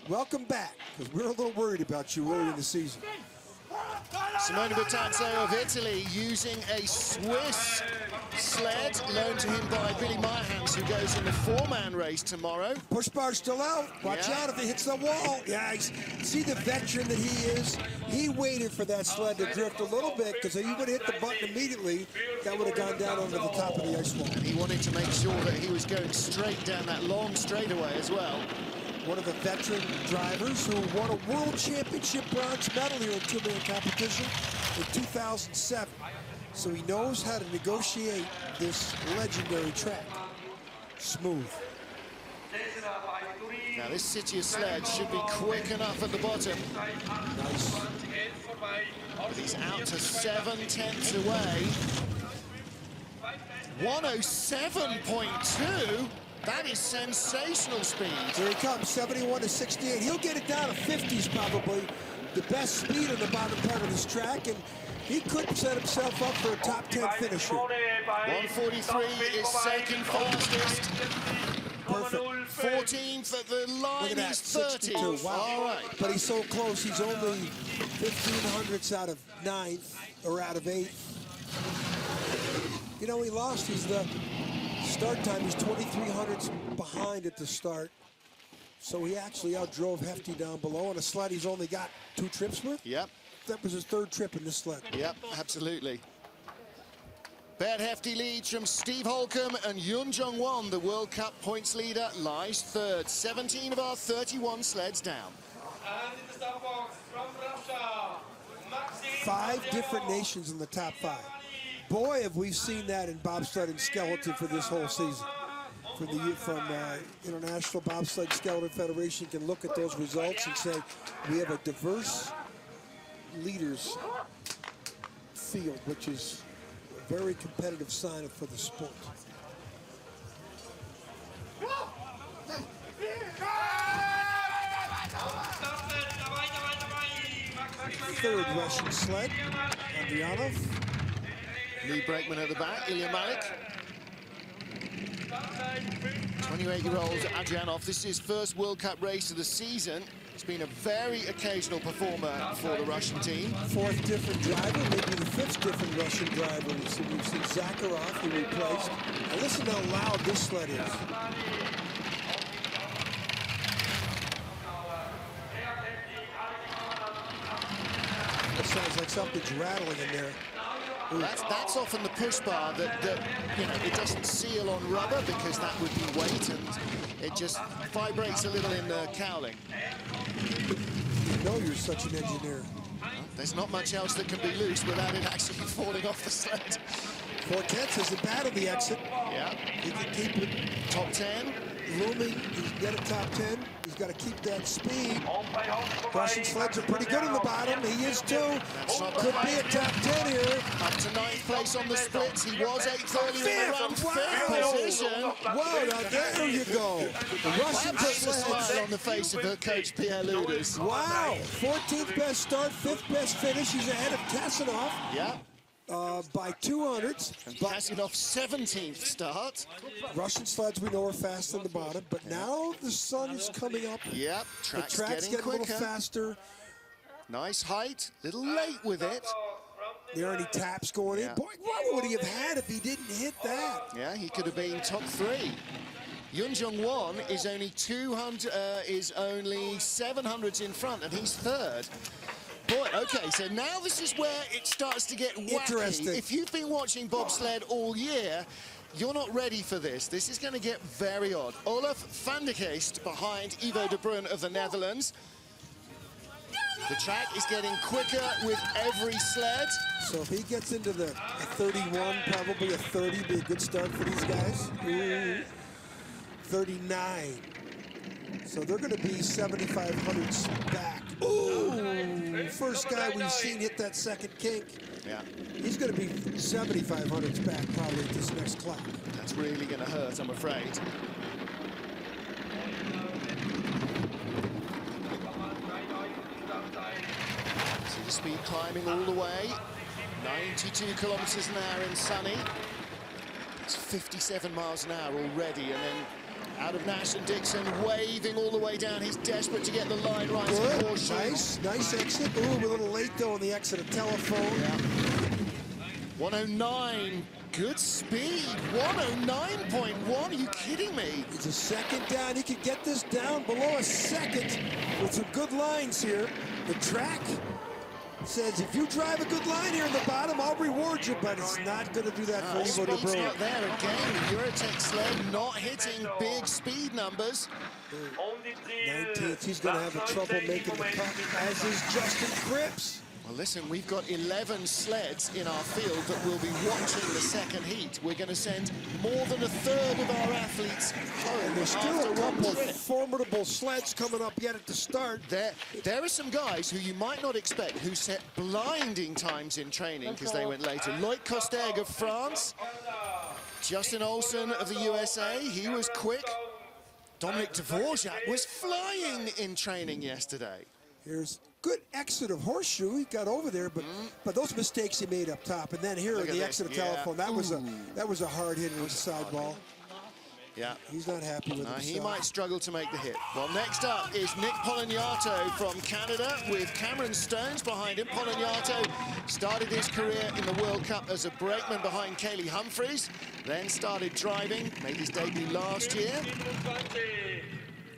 welcome back, because we're a little worried about you early in the season. Simone Bertazzo of Italy using a Swiss sled loaned to him by Billy Meyhans, who goes in the 4-man race tomorrow. Push bar still out. Watch out if it hits the wall. Yeah, see the veteran that he is. He waited for that sled to drift a little bit, because if he would have hit the button immediately, that would have gone down over the top of the ice wall. And he wanted to make sure that he was going straight down that long straightaway as well. One of the veteran drivers who won a world championship bronze medal here in two-man competition in 2007. So he knows how to negotiate this legendary track. Smooth. Now this City sled should be quick enough at the bottom. Nice. But he's out to 7/10 away. 107.2. That is sensational speed. Here he comes, 71 to 68. He'll get it down to 50s probably. The best speed on the bottom part of this track, and he could set himself up for a top 10 finisher. 143 is second fastest. Perfect. 14th at the line. Look at that, He's 30. 62. Wow. All right. But he's so close. He's only 1500ths out of 9th or out of 8th. You know, he lost. He's the start time. He's 2300ths behind at the start. So he actually outdrove Hefty down below. On a sled, he's only got 2 trips worth. Yep. That was his 3rd trip in this sled. Yep, absolutely. Bad Hefty leads from Steve Holcomb, and Yun Jong-won, the World Cup points leader, lies 3rd. 17 of our 31 sleds down. And in the start box from Russia, 5 different nations in the top 5. Boy, have we seen that in bobsled and skeleton for this whole season. From International Bobsled Skeleton Federation can look at those results and say we have a diverse leaders field, which is a very competitive sign for the sport. Third Russian sled, Andrianov. Lead brakeman at the back, Ilya Malik. 28-year-old Adrianov, this is his first World Cup race of the season. He's been a very occasional performer for the Russian team. 4th different driver, maybe the 5th different Russian driver. We've seen Zakharov, who replaced. Now listen how loud this sled is. That sounds like something's rattling in there. That's often the push bar that you know, it doesn't seal on rubber because that would be weight, and it just vibrates a little in the cowling. You know you're such an engineer. Well, there's not much else that can be loose without it actually falling off the sled. 4/10 isn't bad on the exit. Yeah. He can keep it top 10. Looming, he's got a top 10. He's got to keep that speed. Russian sleds are pretty good on the bottom. He is too. Could be a top 10 here. Up to 9th place on the splits. He was 8th earlier in the run. 5th position. Wow, now there you go. The Russian That's a smile sled. on the face of her coach, Pierre Luders. Wow. 14th best start, 5th best finish. He's ahead of Kasanov. Yeah. By 200s. Kasanov 17th start. Russian sleds we know are fast on the bottom, but now the sun is coming up. Yep, The track's getting quicker. a little faster. Nice height, little late with it. There aren't any taps going in. Boy, what would he have had if he didn't hit that? Yeah, he could have been top 3. Yun Jong-won is only 700s in front, and he's 3rd. Boy, okay, so now this is where it starts to get wacky. Interesting. If you've been watching bobsled all year, you're not ready for this. This is going to get very odd. Olaf van der Geest behind Ivo de Bruin of the Netherlands. The track is getting quicker with every sled. So if he gets into a 31, probably a 30, be a good start for these guys. Ooh, 39. So they're going to be 7,500s back. Ooh, first guy we've seen hit that second kink. Yeah. He's going to be 7,500s back probably at this next clock. That's really going to hurt, I'm afraid. See the speed climbing all the way. 92 kilometers an hour in sunny. It's 57 miles an hour already, and then out of Nash and Dixon, waving all the way down. He's desperate to get the line right. Good, nice exit. Ooh, a little late though on the exit of telephone. Yeah. 109, good speed. 109.1, are you kidding me? It's a second down. He could get this down below a second with some good lines here. The track says if you drive a good line here in the bottom, I'll reward you, but it's not going to do that for Ivo de Speed's Bruin. not there again. The Eurotech sled not hitting big speed numbers. 19th, he's going to have a trouble making the cut, as is Justin Cripps. Well, listen, we've got 11 sleds in our field that will be watching the second heat. We're going to send more than a third of our athletes home. And there's still after a couple one of trip. formidable sleds coming up yet at the start. There are some guys who you might not expect who set blinding times in training because they went later. Loic Costeg of France, Justin Olsen of the USA, he was quick. Dominic Dvorak was flying in training yesterday. Here's good exit of Horseshoe. He got over there, but those mistakes he made up top, and then here Look at at the this. exit of Yeah. Telephone. That was a hard hit with the side ball. Yeah. He's not happy with himself. He might struggle to make the hit. Well, next up is Nick Polignato from Canada with Cameron Stones behind him. Polignato started his career in the World Cup as a brakeman behind Cayley Humphreys, then started driving, made his debut last year.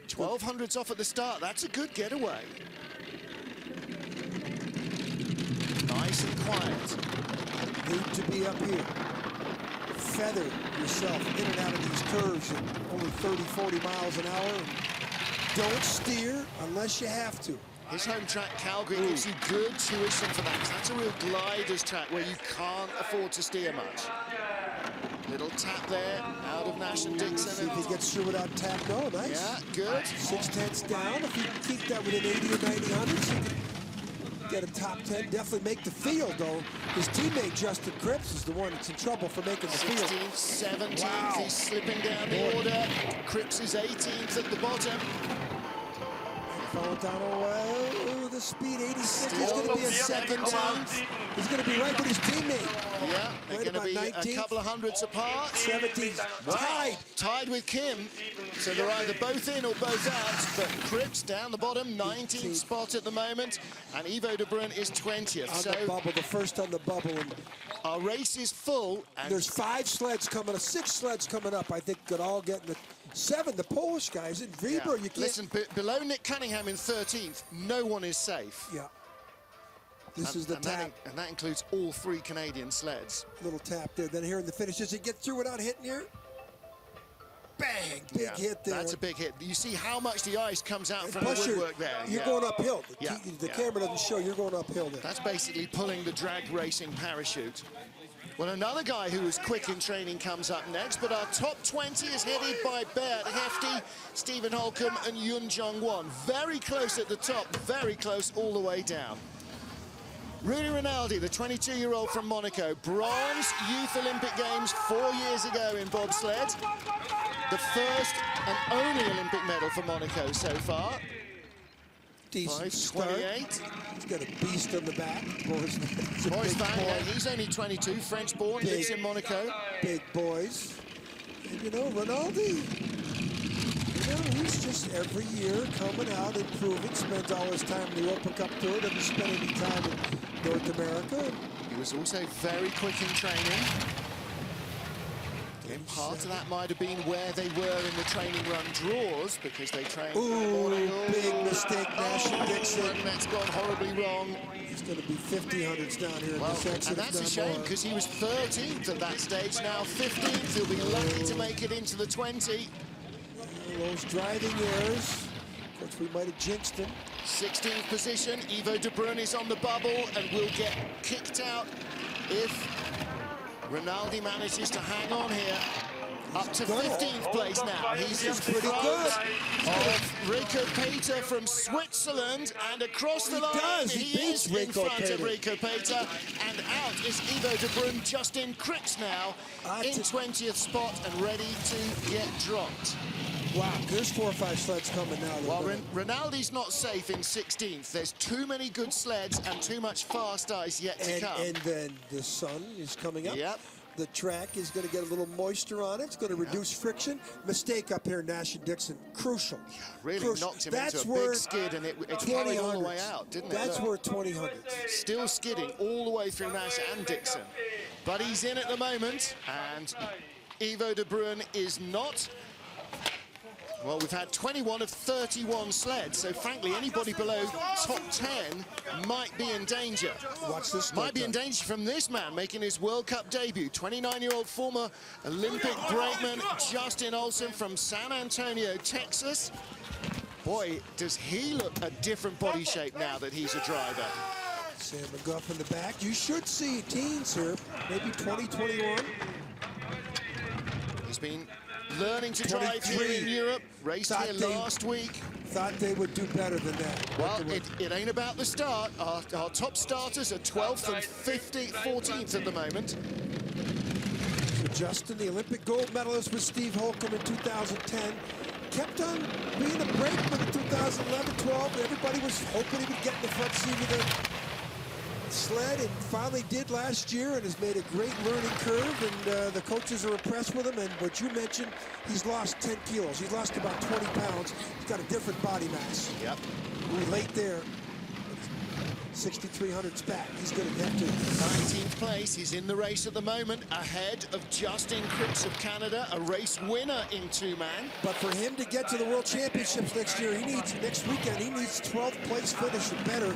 1200s off at the start. That's a good getaway. Nice and quiet. Need to be up here. Feather yourself in and out of these curves at only 30, 40 miles an hour. Don't steer unless you have to. His home track, Calgary, gives you good tuition for that. That's a real gliders track where you can't afford to steer much. Little tap there out of Nash and See Dixon. if he gets through without tap. No, nice. Yeah, good. 6/10 down. If he can keep that within 80 or 90 hundredths, he can get a top 10. Definitely make the field, though. His teammate, Justin Cripps, is the one that's in trouble for making the field. 16th, 17th, Wow. he's slipping down the order. Cripps is 18th at the bottom. Valentano, the speed 86. He's Still going to be a 17th. He's going to be right with his teammate. Yeah, they're Right going to about be 19th. a couple of hundreds apart. 17th. Wow. Tied with Kim. So they're either both in or both out. But Cripps down the bottom, 19th spot at the moment. And Ivo de Bruin is 20th. On So the bubble, the first on the bubble. And our race is full. And there's 5 sleds coming up, 6 sleds coming up. I think could all get in the 7. The Polish guys. And Weber, you can't. listen, below Nick Cunningham in 13th, no one is safe. Yeah. This is the tap. And that includes all 3 Canadian sleds. Little tap there. Then here in the finish, does he get through without hitting here? Bang! Big hit there. That's a big hit. You see how much the ice comes out And from the plus woodwork there. You're going uphill. Yeah. The camera doesn't show. You're going uphill there. That's basically pulling the drag racing parachute. Well, another guy who was quick in training comes up next, but our top 20 is headed by Beat Hefty, Stephen Holcomb, and Yun Jong-won. Very close at the top, very close all the way down. Rudy Rinaldi, the 22-year-old from Monaco, bronze Youth Olympic Games 4 years ago in bobsled. The first and only Olympic medal for Monaco so far. Decent start. 5:28. He's got a beast on the back. Boys Van, yeah, he's only 22, French-born, lives in Monaco. Big boys. And you know, Rinaldi, you know, he's just every year coming out, improving, spends all his time in the Open Cup Tour, doesn't spend any time in North America. He was also very quick in training. And part of that might have been where they were in the training run draws, because they trained in the morning. Big mistake, Nash and Dixon. And that's gone horribly wrong. He's going to be 50 hundredths down here in this exit. And that's a shame, because he was 13th at that stage, now 15th. He'll be lucky to make it into the 20. Those driving errors. Of course, we might have jinxed him. 16th position. Ivo de Bruin is on the bubble and will get kicked out if Rinaldi manages to hang on here. Up to 15th place now. He's in pretty front good. of Rico Peter from Switzerland, and across the line he is in front of Rico Peter, and out is Ivo de Bruin. Justin Cripps now in 20th spot and ready to get dropped. Wow, there's 4 or 5 sleds coming now. Well, Rinaldi's not safe in 16th. There's too many good sleds and too much fast ice yet to come. And then the sun is coming up. Yep. The track is going to get a little moisture on it. It's going to reduce friction. Mistake up here, Nash and Dixon. Crucial. Really Crucial. knocked him into a big skid, and it carried all the way out, didn't it? That's where 20 hundredths. Still skidding all the way through Nash and Dixon. But he's in at the moment, and Ivo de Bruin is not. Well, we've had 21 of 31 sleds, so frankly, anybody below top 10 might be in danger. Watch this. Might be in danger from this man making his World Cup debut. 29-year-old former Olympic brakeman Justin Olsen from San Antonio, Texas. Boy, does he look a different body shape now that he's a driver. Sam McGuff in the back. You should see teens here, maybe 20, 21. He's been learning to drive here in Europe, raced here last week. Thought they would do better than that. Well, it ain't about the start. Our top starters are 12th and 14th at the moment. So Justin, the Olympic gold medalist with Steve Holcomb in 2010, kept on being a brakeman in 2011-12. Everybody was hoping he would get in the front seat of the sled, and finally did last year, and has made a great learning curve, and the coaches are impressed with him. And what you mentioned, he's lost 10 kilos. He's lost about 20 pounds. He's got a different body mass. Yep. We late there. 6,300's back. He's going to have to. 19th place. He's in the race at the moment, ahead of Justin Cripps of Canada, a race winner in two-man. But for him to get to the World Championships next year, next weekend, he needs 12th place finish or better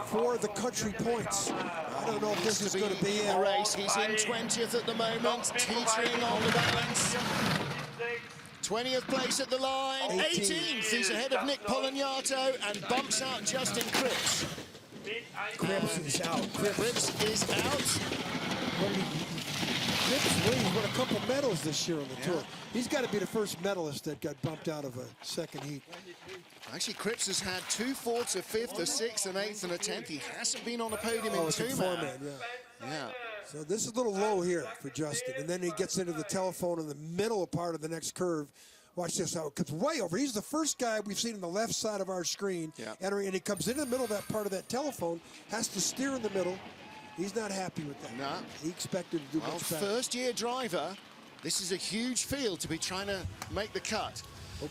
for the country points. I don't know if this is going to be in the race. He's in 20th at the moment, teetering on the balance. 20th place at the line. 18th. He's ahead of Nick Polignato and bumps out Justin Cripps. Cripps is out. Cripps is out. Cripps won a couple medals this year on the tour. He's got to be the first medalist that got bumped out of a second heat. Actually, Cripps has had 2 fourths, a 5th, a 6th, an 8th, and a 10th. He hasn't been on a podium in two-man. Yeah. So this is a little low here for Justin. And then he gets into the telephone in the middle part of the next curve. Watch this, how it comes way over. He's the first guy we've seen on the left side of our screen entering, and he comes into the middle of that part of that telephone, has to steer in the middle. He's not happy with that. No. He expected to do much better. First-year driver, this is a huge field to be trying to make the cut.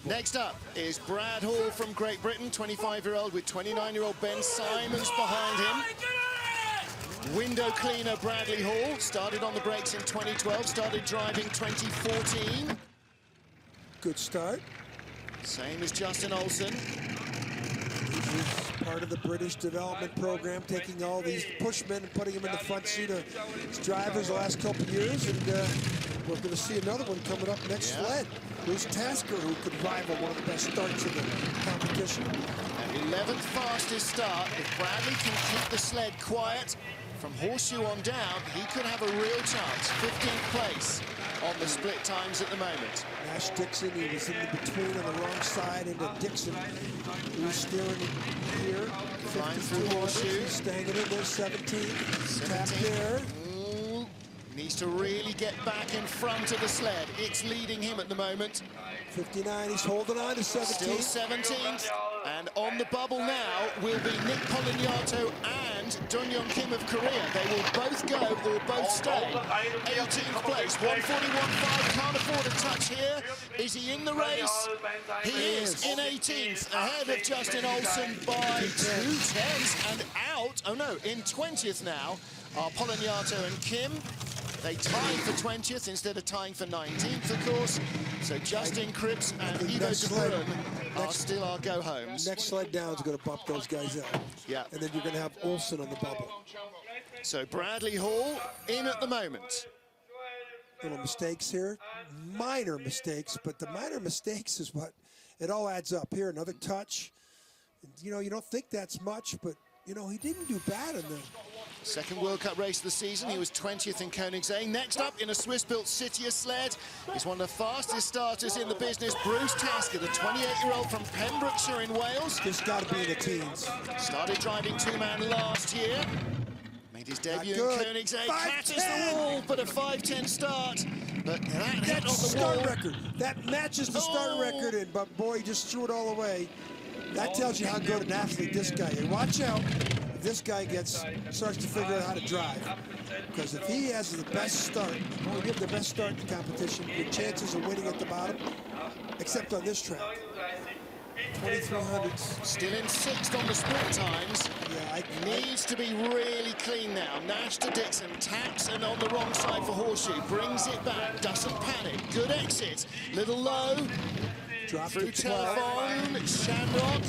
Next up is Brad Hall from Great Britain, 25-year-old with 29-year-old Ben Simons behind him. Window cleaner Bradley Hall started on the brakes in 2012, started driving 2014. Good start. Same as Justin Olsen. He's part of the British development program, taking all these pushmen and putting them in the front seat of his drivers the last couple of years. And we're going to see another one coming up next sled. There's Tasker, who could rival one of the best starts in the competition. An 11th fastest start. If Bradley can keep the sled quiet from Horseshoe on down, he could have a real chance. 15th place on the split times at the moment. Nash Dixon, he was in the between on the wrong side into Dixon. He was steering here. Flying through Horseshoe. Staying in there, 17. Tap there. Ooh, needs to really get back in front of the sled. It's leading him at the moment. 59, he's holding on to 17. Still 17th. And on the bubble now will be Nick Polignato and Dong-Yeon Kim of Korea. They will both go or both stay. 18th place, 141.5, can't afford a touch here. Is he in the race? He is in 18th, ahead of Justin Olsen by 2 tenths and out. Oh no, in 20th now are Polignato and Kim. They tied for 20th instead of tying for 19th, of course. So Justin Cripps and Ivo de Bruin are still our go-homes. Next sled down is going to bump those guys out. Yeah. And then you're going to have Olsen on the bubble. So Bradley Hall in at the moment. Little mistakes here. Minor mistakes, but the minor mistakes is what it all adds up. Here, another touch. You know, you don't think that's much, but, you know, he didn't do bad in the second World Cup race of the season. He was 20th in Koenigsegg. Next up, in a Swiss-built Citius sled, is one of the fastest starters in the business, Bruce Tasker, the 28-year-old from Pembrokeshire in Wales. Just got to be in the teens. Started driving two-man last year. Made his debut in Koenigsegg. Catches the wall, but a 5:10 start. But that hit on the start wall. record. That matches the start record, and but boy, he just threw it all away. That tells you how good an athlete this guy is. Watch out. This guy starts to figure out how to drive. Because if he has the best start, he'll give the best start in the competition, with chances of winning at the bottom, except on this track. 2300s. Still in 6th on the split times. Needs to be really clean now. Nash to Dixon, taps and on the wrong side for Horseshoe. Brings it back, doesn't panic. Good exit. Little low. Drop through telephone, Shamrock.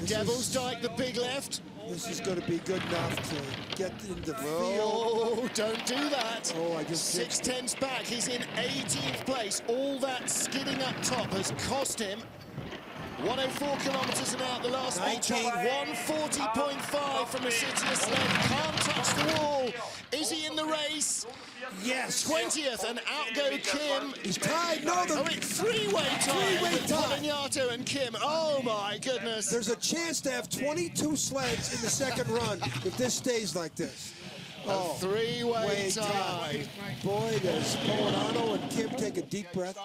Devil's Dyke, the big left. This is going to be good enough to get in the field. Oh, don't do that. Oh, I just 6/10 back. He's in 18th place. All that skidding up top has cost him. 104 kilometers an hour the last meet. 140.5 from the City sled. Can't touch the wall. Is he in the race? Yes. 20th, and out go Kim. He's tied. No, It's three-way tie with Polonyato and Kim. Oh my goodness. There's a chance to have 22 sleds in the second run if this stays like this. A three-way tie. Boy, does Polonyato and Kim take a deep breath.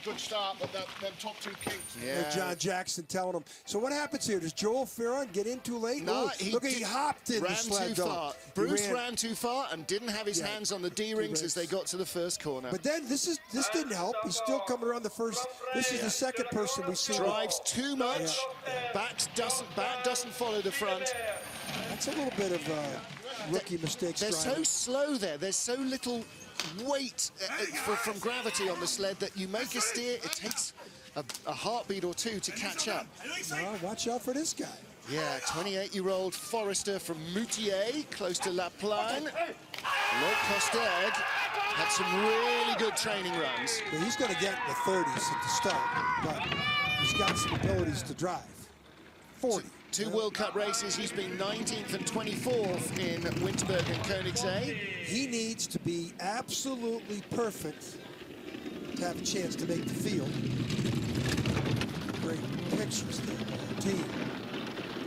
Good start, but them top two kings. John Jackson telling him. So what happens here? Does Joel Ferron get in too late? No, he hopped in the sled. Too far. Bruce ran too far and didn't have his hands on the D-rings as they got to the first corner. But then this didn't help. He's still coming around the first. This is the second person we've seen. Drives too much. Back doesn't follow the front. That's a little bit of rookie mistakes. They're so slow there. There's so little weight from gravity on the sled that you make a steer. It takes a heartbeat or two to catch up. No, watch out for this guy. Yeah, 28-year-old Forrester from Moutier, close to La Plagne. Lloyd Costeg had some really good training runs. Well, he's going to get the 30s at the start, but he's got some abilities to drive. 40. Two World Cup races, he's been 19th and 24th in Winterberg and Koenigsegg. He needs to be absolutely perfect to have a chance to make the field. Great pictures there, team.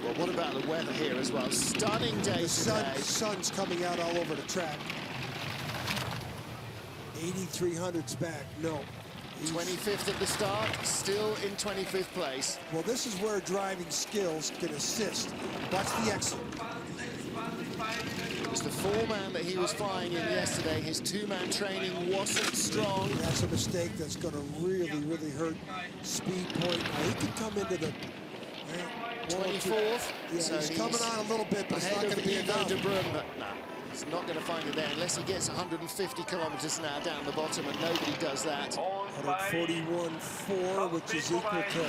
Well, what about the weather here as well? Stunning day today. The sun's coming out all over the track. 8,300's back, no. 25th at the start, still in 25th place. Well, this is where driving skills can assist. Watch the exit. It was the four-man that he was flying in yesterday. His two-man training wasn't strong. That's a mistake that's going to really, really hurt speed point. Now, he could come into the 24th. Yeah, so he's coming on a little bit, but it's not going to be enough. But no, he's not going to find it there unless he gets 150 kilometers an hour down the bottom, and nobody does that. 141.4, which is equal to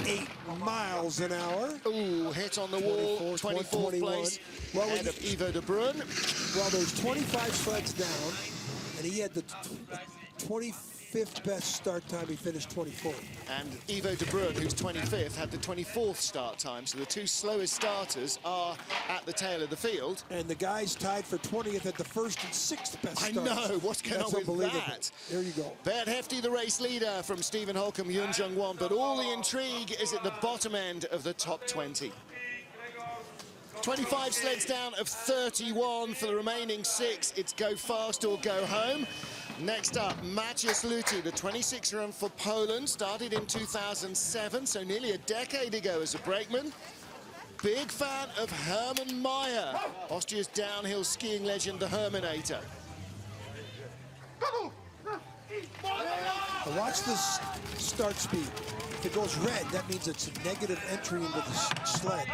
88 miles an hour. Ooh, hit on the wall, 24th place, well, ahead of Ivo de Bruyne. Well, there's 25 sleds down, and he had the 25th best start time. He finished 24th. And Ivo de Bruyne, who's 25th, had the 24th start time. So the two slowest starters are at the tail of the field. And the guys tied for 20th at the first and sixth best starts. I know, what's going on with that? There you go. Bert Hefty, the race leader from Stephen Holcomb, Yun Jung Won, but all the intrigue is at the bottom end of the top 20. 25 sleds down of 31 for the remaining 6. It's go fast or go home. Next up, Maciej Luty, the 26er for Poland, started in 2007, so nearly a decade ago as a brakeman. Big fan of Hermann Maier, Austria's downhill skiing legend, the Herminator. Watch this start speed. If it goes red, that means it's a negative entry into the sled.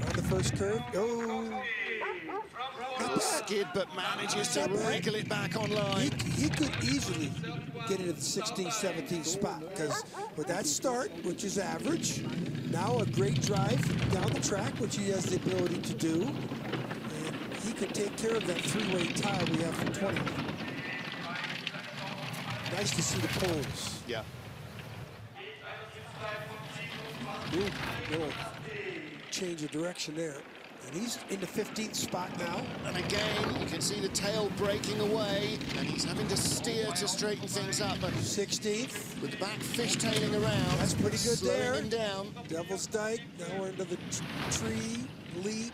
On the first curve, oh. Skid, but manages to wriggle it back online. He could easily get into the 16th, 17th spot, because with that start, which is average, now a great drive down the track, which he has the ability to do, and he could take care of that three-way tie we have for 20. Nice to see the poles. Yeah. Ooh, little change of direction there. And he's in the 15th spot now. And again, you can see the tail breaking away, and he's having to steer to straighten things up. But 16th. with the back fishtailing around. That's pretty good there. Slowing him down. Devil's Dyke, now we're into the tree, leap,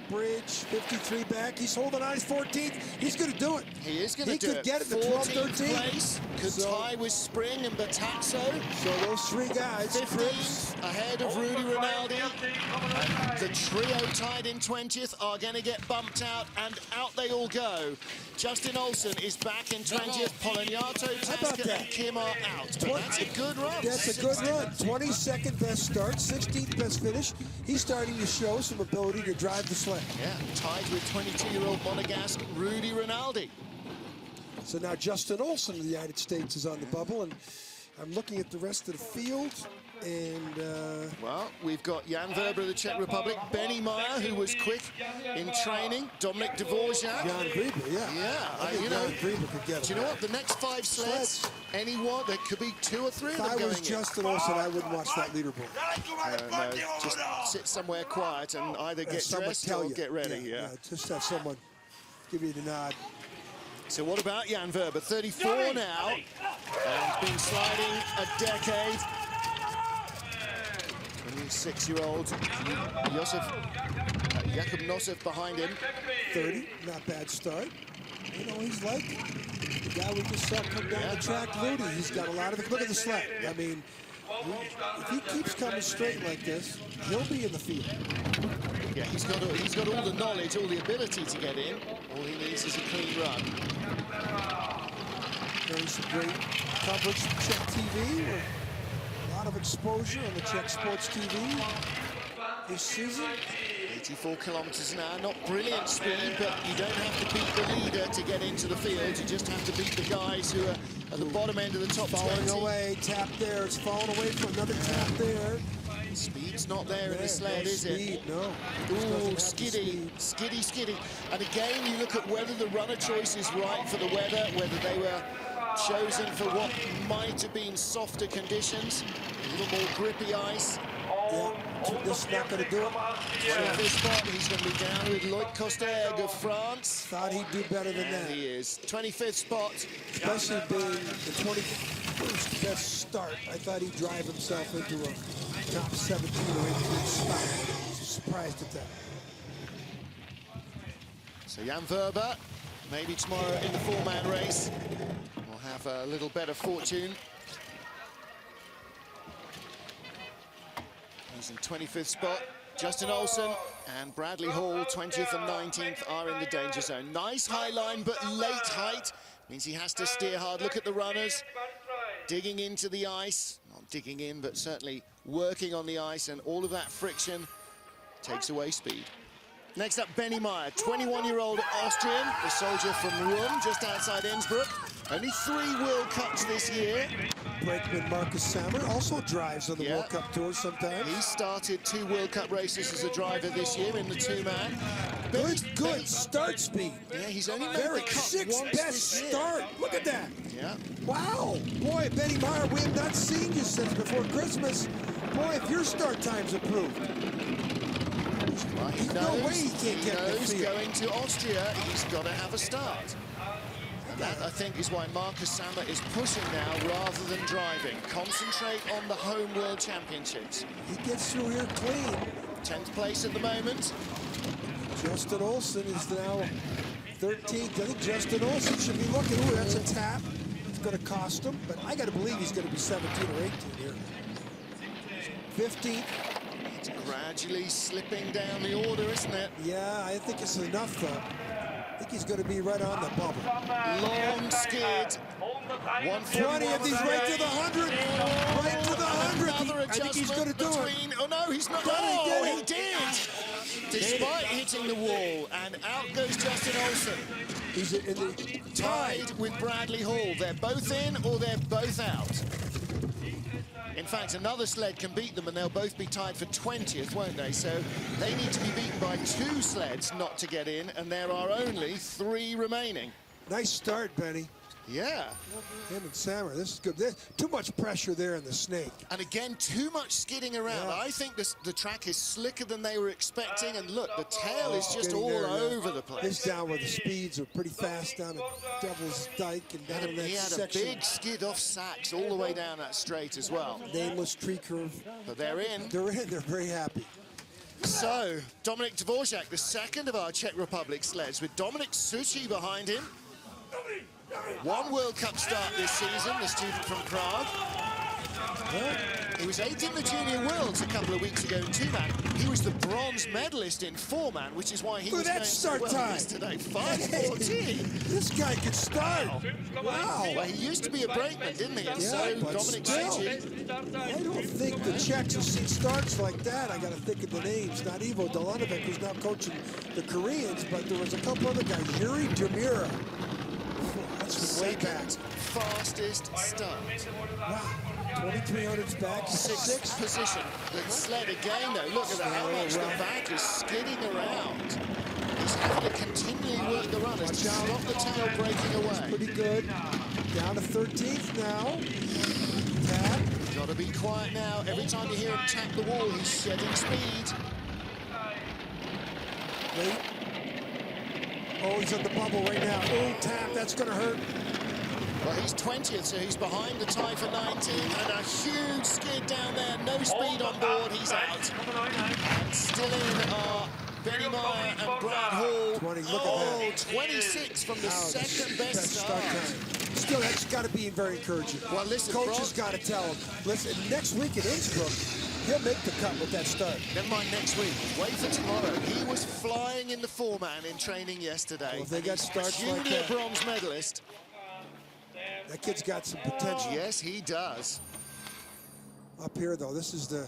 bridge, 53 back. He's holding on his 14th. He's going to do it. He is going to do it. He could get it to 12, 13. Place, could tie with Spring and Bataxo. So those three guys, 15th ahead of Rudy Rinaldi. And the trio tied in 20th are going to get bumped out, and out they all go. Justin Olsen is back in 20th. Polonyato, Tasker, and Kim are out. But that's a good run. That's a good run. 22nd best start, 16th best finish. He's starting to show some ability to drive the sled. Yeah, tied with 22-year-old Monegasque Rudy Rinaldi. So now Justin Olsen of the United States is on the bubble, and I'm looking at the rest of the field, and well, we've got Jan Verber of the Czech Republic, Benny Meyer, who was quick in training, Dominic Dvorak. Jan Verber, yeah. Yeah, you know, Jan Verber could get it. Do you know what? The next 5 sleds, anyone, there could be 2 or 3 of them going in. If I was Justin Olsen, I wouldn't watch that leaderboard. No, just sit somewhere quiet and either get dressed or get ready. Yeah. Just have someone give you the nod. So what about Jan Verber, 34 now, and been sliding a decade. 26-year-old Jakub Nosov behind him. 30, not bad start. You know, he's like the guy we just saw come down the track, Ludi. He's got a lot of it. Look at the sled. I mean, if he keeps coming straight like this, he'll be in the field. Yeah, he's got all the knowledge, all the ability to get in. All he needs is a clean run. There's some great coverage from Czech TV. A lot of exposure on the Czech Sports TV this season. 84 kilometers an hour, not brilliant speed, but you don't have to beat the leader to get into the field. You just have to beat the guys who are at the bottom end of the top 20. Falling away, tap there. It's falling away for another tap there. Speed's not there in the sled, is it? No. Ooh, skiddy. And again, you look at whether the runner choice is right for the weather, whether they were chosen for what might have been softer conditions, a little more grippy ice. Yeah, this is not going to do it. At this spot, he's going to be down with Loic Costerg of France. Thought he'd do better than that. He is. 25th spot. Especially being the 21st best start. I thought he'd drive himself into a top 17 or 18 spot. Surprised at that. So Jan Verber, maybe tomorrow in the 4-man race, will have a little better fortune. He's in 25th spot. Justin Olsen and Bradley Hall, 20th and 19th, are in the danger zone. Nice high line, but late height. Means he has to steer hard. Look at the runners. Digging into the ice. Not digging in, but certainly working on the ice, and all of that friction takes away speed. Next up, Benny Meyer, 21-year-old Austrian, the soldier from Rum, just outside Innsbruck. Only 3 World Cups this year. Brakeman Marcus Sammer also drives on the World Cup Tour sometimes. He started 2 World Cup races as a driver this year in the 2-man. Good start speed. Yeah, he's only made Very the cut 6th best start. Look at that. Yeah. Wow. Boy, Benny Meyer, we have not seen you since before Christmas. Boy, if your start time's improved. Well, he knows, no way he can't get in the field. Going to Austria, he's got to have a start. And that, I think, is why Marcus Sammer is pushing now rather than driving. Concentrate on the home World Championships. He gets through here clean. 10th place at the moment. Justin Olsen is now 13th. I think Justin Olsen should be looking. Ooh, that's a tap. It's going to cost him, but I got to believe he's going to be 17 or 18 here. 15th. It's gradually slipping down the order, isn't it? Yeah, I think it's enough, though. I think he's going to be right on the bubble. Long skid. 120 of these right to the 100. Right to the 100. I think he's going to do it. Oh, no, he's not. Oh, he did. Despite hitting the wall, and out goes Justin Olsen. He's in the tied with Bradley Hall. They're both in or they're both out. In fact, another sled can beat them and they'll both be tied for 20th, won't they? So they need to be beaten by 2 sleds not to get in, and there are only 3 remaining. Nice start, Benny. Yeah. Him and Sammer, this is good. There's too much pressure there in the snake. And again, too much skidding around. Yeah. I think the track is slicker than they were expecting, and look, the tail is just all over the place. This down where the speeds are pretty fast down at Devil's Dyke and down in that section. He had a big skid off Sachs all the way down that straight as well. Nameless tree curve. But they're in. They're in, they're very happy. So, Dominic Dvorak, the second of our Czech Republic sleds, with Dominik Suchy behind him. 1 World Cup start this season, the student from Prague. Well, he was 8th in the Junior Worlds a couple of weeks ago in 2-man. He was the bronze medalist in 4-man, which is why he was going so well yesterday. 5:14. This guy could start. Wow. Well, he used to be a brakeman, didn't he? And so Dominik Suchy. I don't think the Czechs have seen starts like that. I got to think of the names. Not Ivo Delanovic, who's now coaching the Koreans, but there was a couple other guys. Yuri Demira. advancement way back. Fastest start. Wow, 2300's back, Sixth position. The sled again, though. Look at how much the back is skidding around. He's having to continually work the runners to stop the tail breaking away. Pretty good. Down to 13th now. Tap. Got to be quiet now. Every time you hear him tap the wall, he's shedding speed. Wait. Oh, he's on the bubble right now. Oh, tap, that's going to hurt. Well, he's 20th, so he's behind the tie for 19, and a huge skid down there. No speed on board, he's out. And still in are Benny Meyer and Brad Hall. 20, look at that. 26 from the second best start. Time. Still, that's got to be very encouraging. Well, listen, Coach has got to tell him, listen, next week in Innsbruck, he'll make the cut with that start. Never mind next week. Wait for tomorrow. He was flying in the four-man in training yesterday. Well, if they got starts junior like that, bronze medalist. that kid's got some potential. Yes, he does. Up here, though, this is the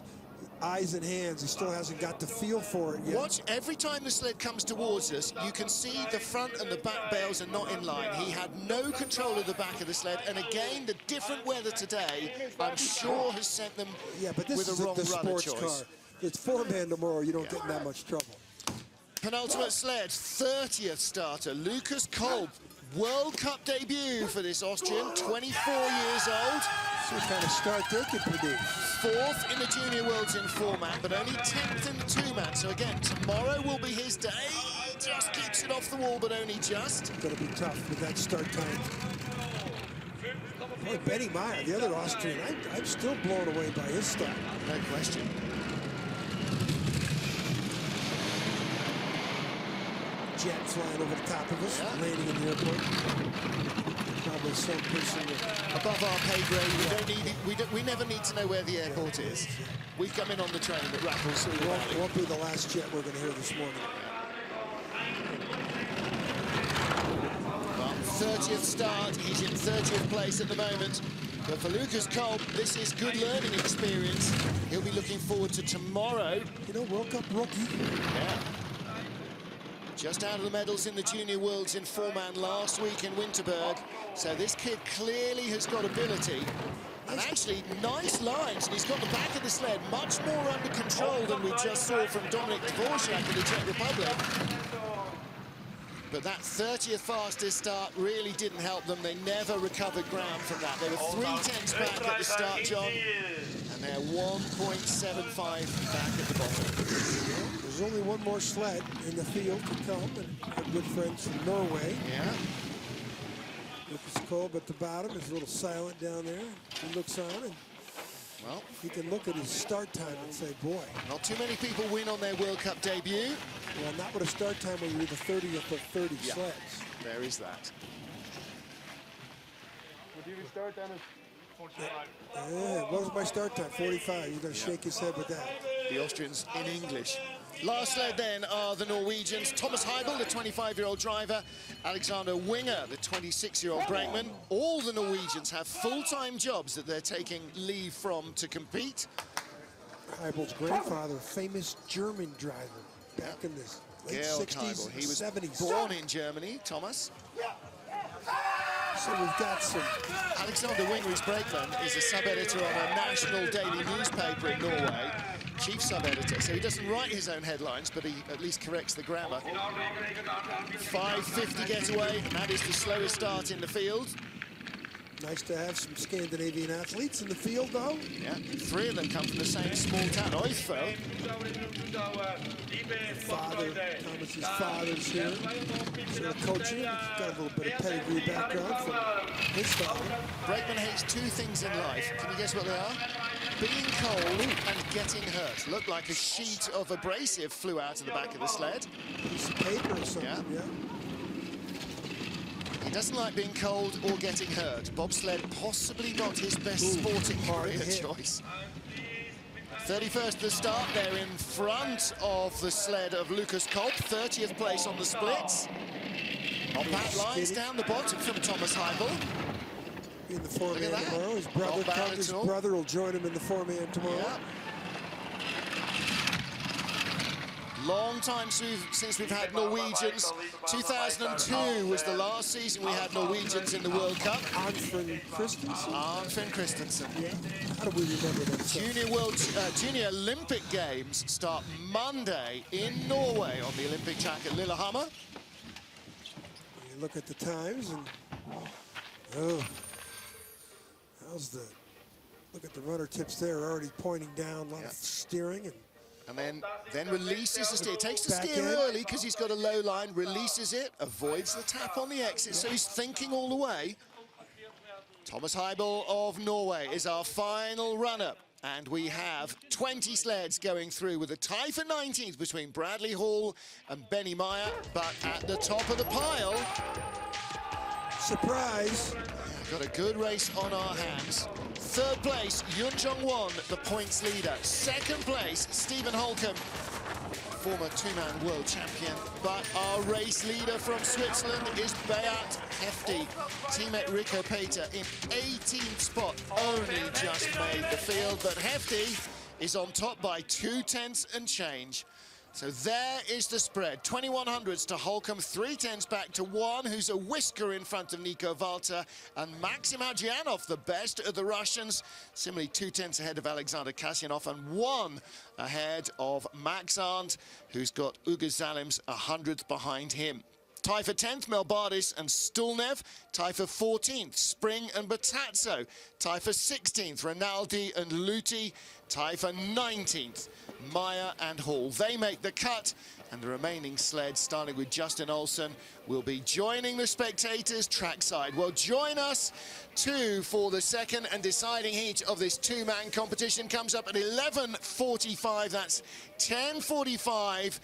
eyes and hands. He still hasn't got the feel for it yet. Watch, every time the sled comes towards us, you can see the front and the back bales are not in line. He had no control of the back of the sled, and again, the different weather today, I'm sure has sent them but this with is a wrong the runner sports choice. car. It's four-man tomorrow. You don't get in that much trouble. Penultimate sled, 30th starter, Lucas Kolb. World Cup debut for this Austrian, 24 years old. See what kind of start they could produce. 4th in the Junior Worlds in 4-man, but only 10th in the 2-man. So again, tomorrow will be his day. He just keeps it off the wall, but only just. It's going to be tough with that start time. Boy, Benny Meyer, the other Austrian, I'm still blown away by his start. No question. Jet flying over the top of us, landing in the airport. Probably some person above our pay grade. We don't need it. We never need to know where the airport is. We come in on the train that rattles through the valley. Won't be the last jet we're going to hear this morning. Well, 30th start. He's in 30th place at the moment. But for Lucas Kolb, this is good learning experience. He'll be looking forward to tomorrow. You know, World Cup rookie. Yeah. Just out of the medals in the Junior Worlds in 4-man last week in Winterberg. So this kid clearly has got ability. And actually, nice lines. And he's got the back of the sled much more under control than we just saw from Dominik Dvorak in the Czech Republic. But that 30th fastest start really didn't help them. They never recovered ground from that. They were 3/10 back at the start, John. And they're 1.75 back at the bottom. There's only one more sled in the field to come, and our good friends from Norway. Yeah. Lucas Kolb at the bottom is a little silent down there. He looks on, and well, he can look at his start time and say, boy. Not too many people win on their World Cup debut. Well, not with a start time where you're the 30th of 30 sleds. There is that. What did you start, Dennis? 45. Yeah, what was my start time? 45. You're going to shake his head with that. The Austrians in English. Last sled then are the Norwegians. Thomas Heibel, the 25-year-old driver. Alexander Winger, the 26-year-old brakeman. All the Norwegians have full-time jobs that they're taking leave from to compete. Heibel's grandfather, famous German driver back in the late Georg 60s, Heibel. He was 70s. born in Germany, Thomas. So we've got some. Alexander Winger, his brakeman, is a sub-editor on a national daily newspaper in Norway. Chief sub-editor, so he doesn't write his own headlines, but he at least corrects the grammar. 5:50 getaway, and that is the slowest start in the field. Nice to have some Scandinavian athletes in the field, though. Yeah, 3 of them come from the same small town, Oifo. Thomas's father's here. So the coaching, got a little bit of pedigree background from his father. Brakeman hates 2 things in life. Can you guess what they are? Being cold and getting hurt. Looked like a sheet of abrasive flew out of the back of the sled. Piece of paper or something, yeah. He doesn't like being cold or getting hurt. Bobsled possibly not his best sporting career choice. 31st to start, they're in front of the sled of Lucas Kolb, 30th place on the splits. On back lines down the bottom from Thomas Heibel. In the four-man tomorrow, his brother comes, his brother will join him in the four-man tomorrow. Yeah. Long time since we've had Norwegians. 2002 was the last season we had Norwegians in the World Cup. Arnfinn Christensen. Arnfinn Christensen. Yeah. How do we remember that? Junior Olympic Games start Monday in Norway on the Olympic track at Lillehammer. You look at the times and oh, look at the runner tips there, already pointing down, a lot of steering and then releases the steer. Takes the Back steer end. early because he's got a low line, releases it, avoids the tap on the exit, so he's thinking all the way. Thomas Heibel of Norway is our final runner. And we have 20 sleds going through with a tie for 19th between Bradley Hall and Benny Meyer. But at the top of the pile, surprise. got a good race on our hands. Third place, Yun Jong-won, the points leader. Second place, Stephen Holcomb, former two-man world champion. But our race leader from Switzerland is Beat Hefty. Teammate Rico Pater in 18th spot, only just made the field. But Hefty is on top by 2/10 and change. So there is the spread. 2100s to Holcomb, 3/10 back to 1, who's a whisker in front of Nico Walter, and Maxim Hadjianov, the best of the Russians, similarly 2/10 ahead of Alexander Kasyanov, and 1 ahead of Max Arndt, who's got Ugo Zalims 100th behind him. Tie for 10th, Melbardis and Stulnev. Tie for 14th, Spring and Batazzo. Tie for 16th, Rinaldi and Luti. Tie for 19th, Meyer and Hall. They make the cut, and the remaining sleds, starting with Justin Olsen, will be joining the spectators trackside. Well, join us too for the second and deciding heat of this two-man competition. Comes up at 11:45. That's 10:45.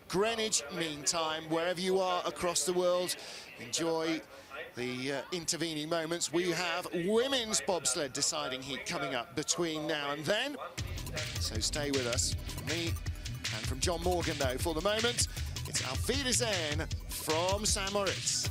Greenwich Mean Time. Wherever you are across the world, enjoy the intervening moments. We have women's bobsled deciding heat coming up between now and then, so stay with us. From me and from John Morgan, though, for the moment, it's Auf Wiedersehen from St Moritz.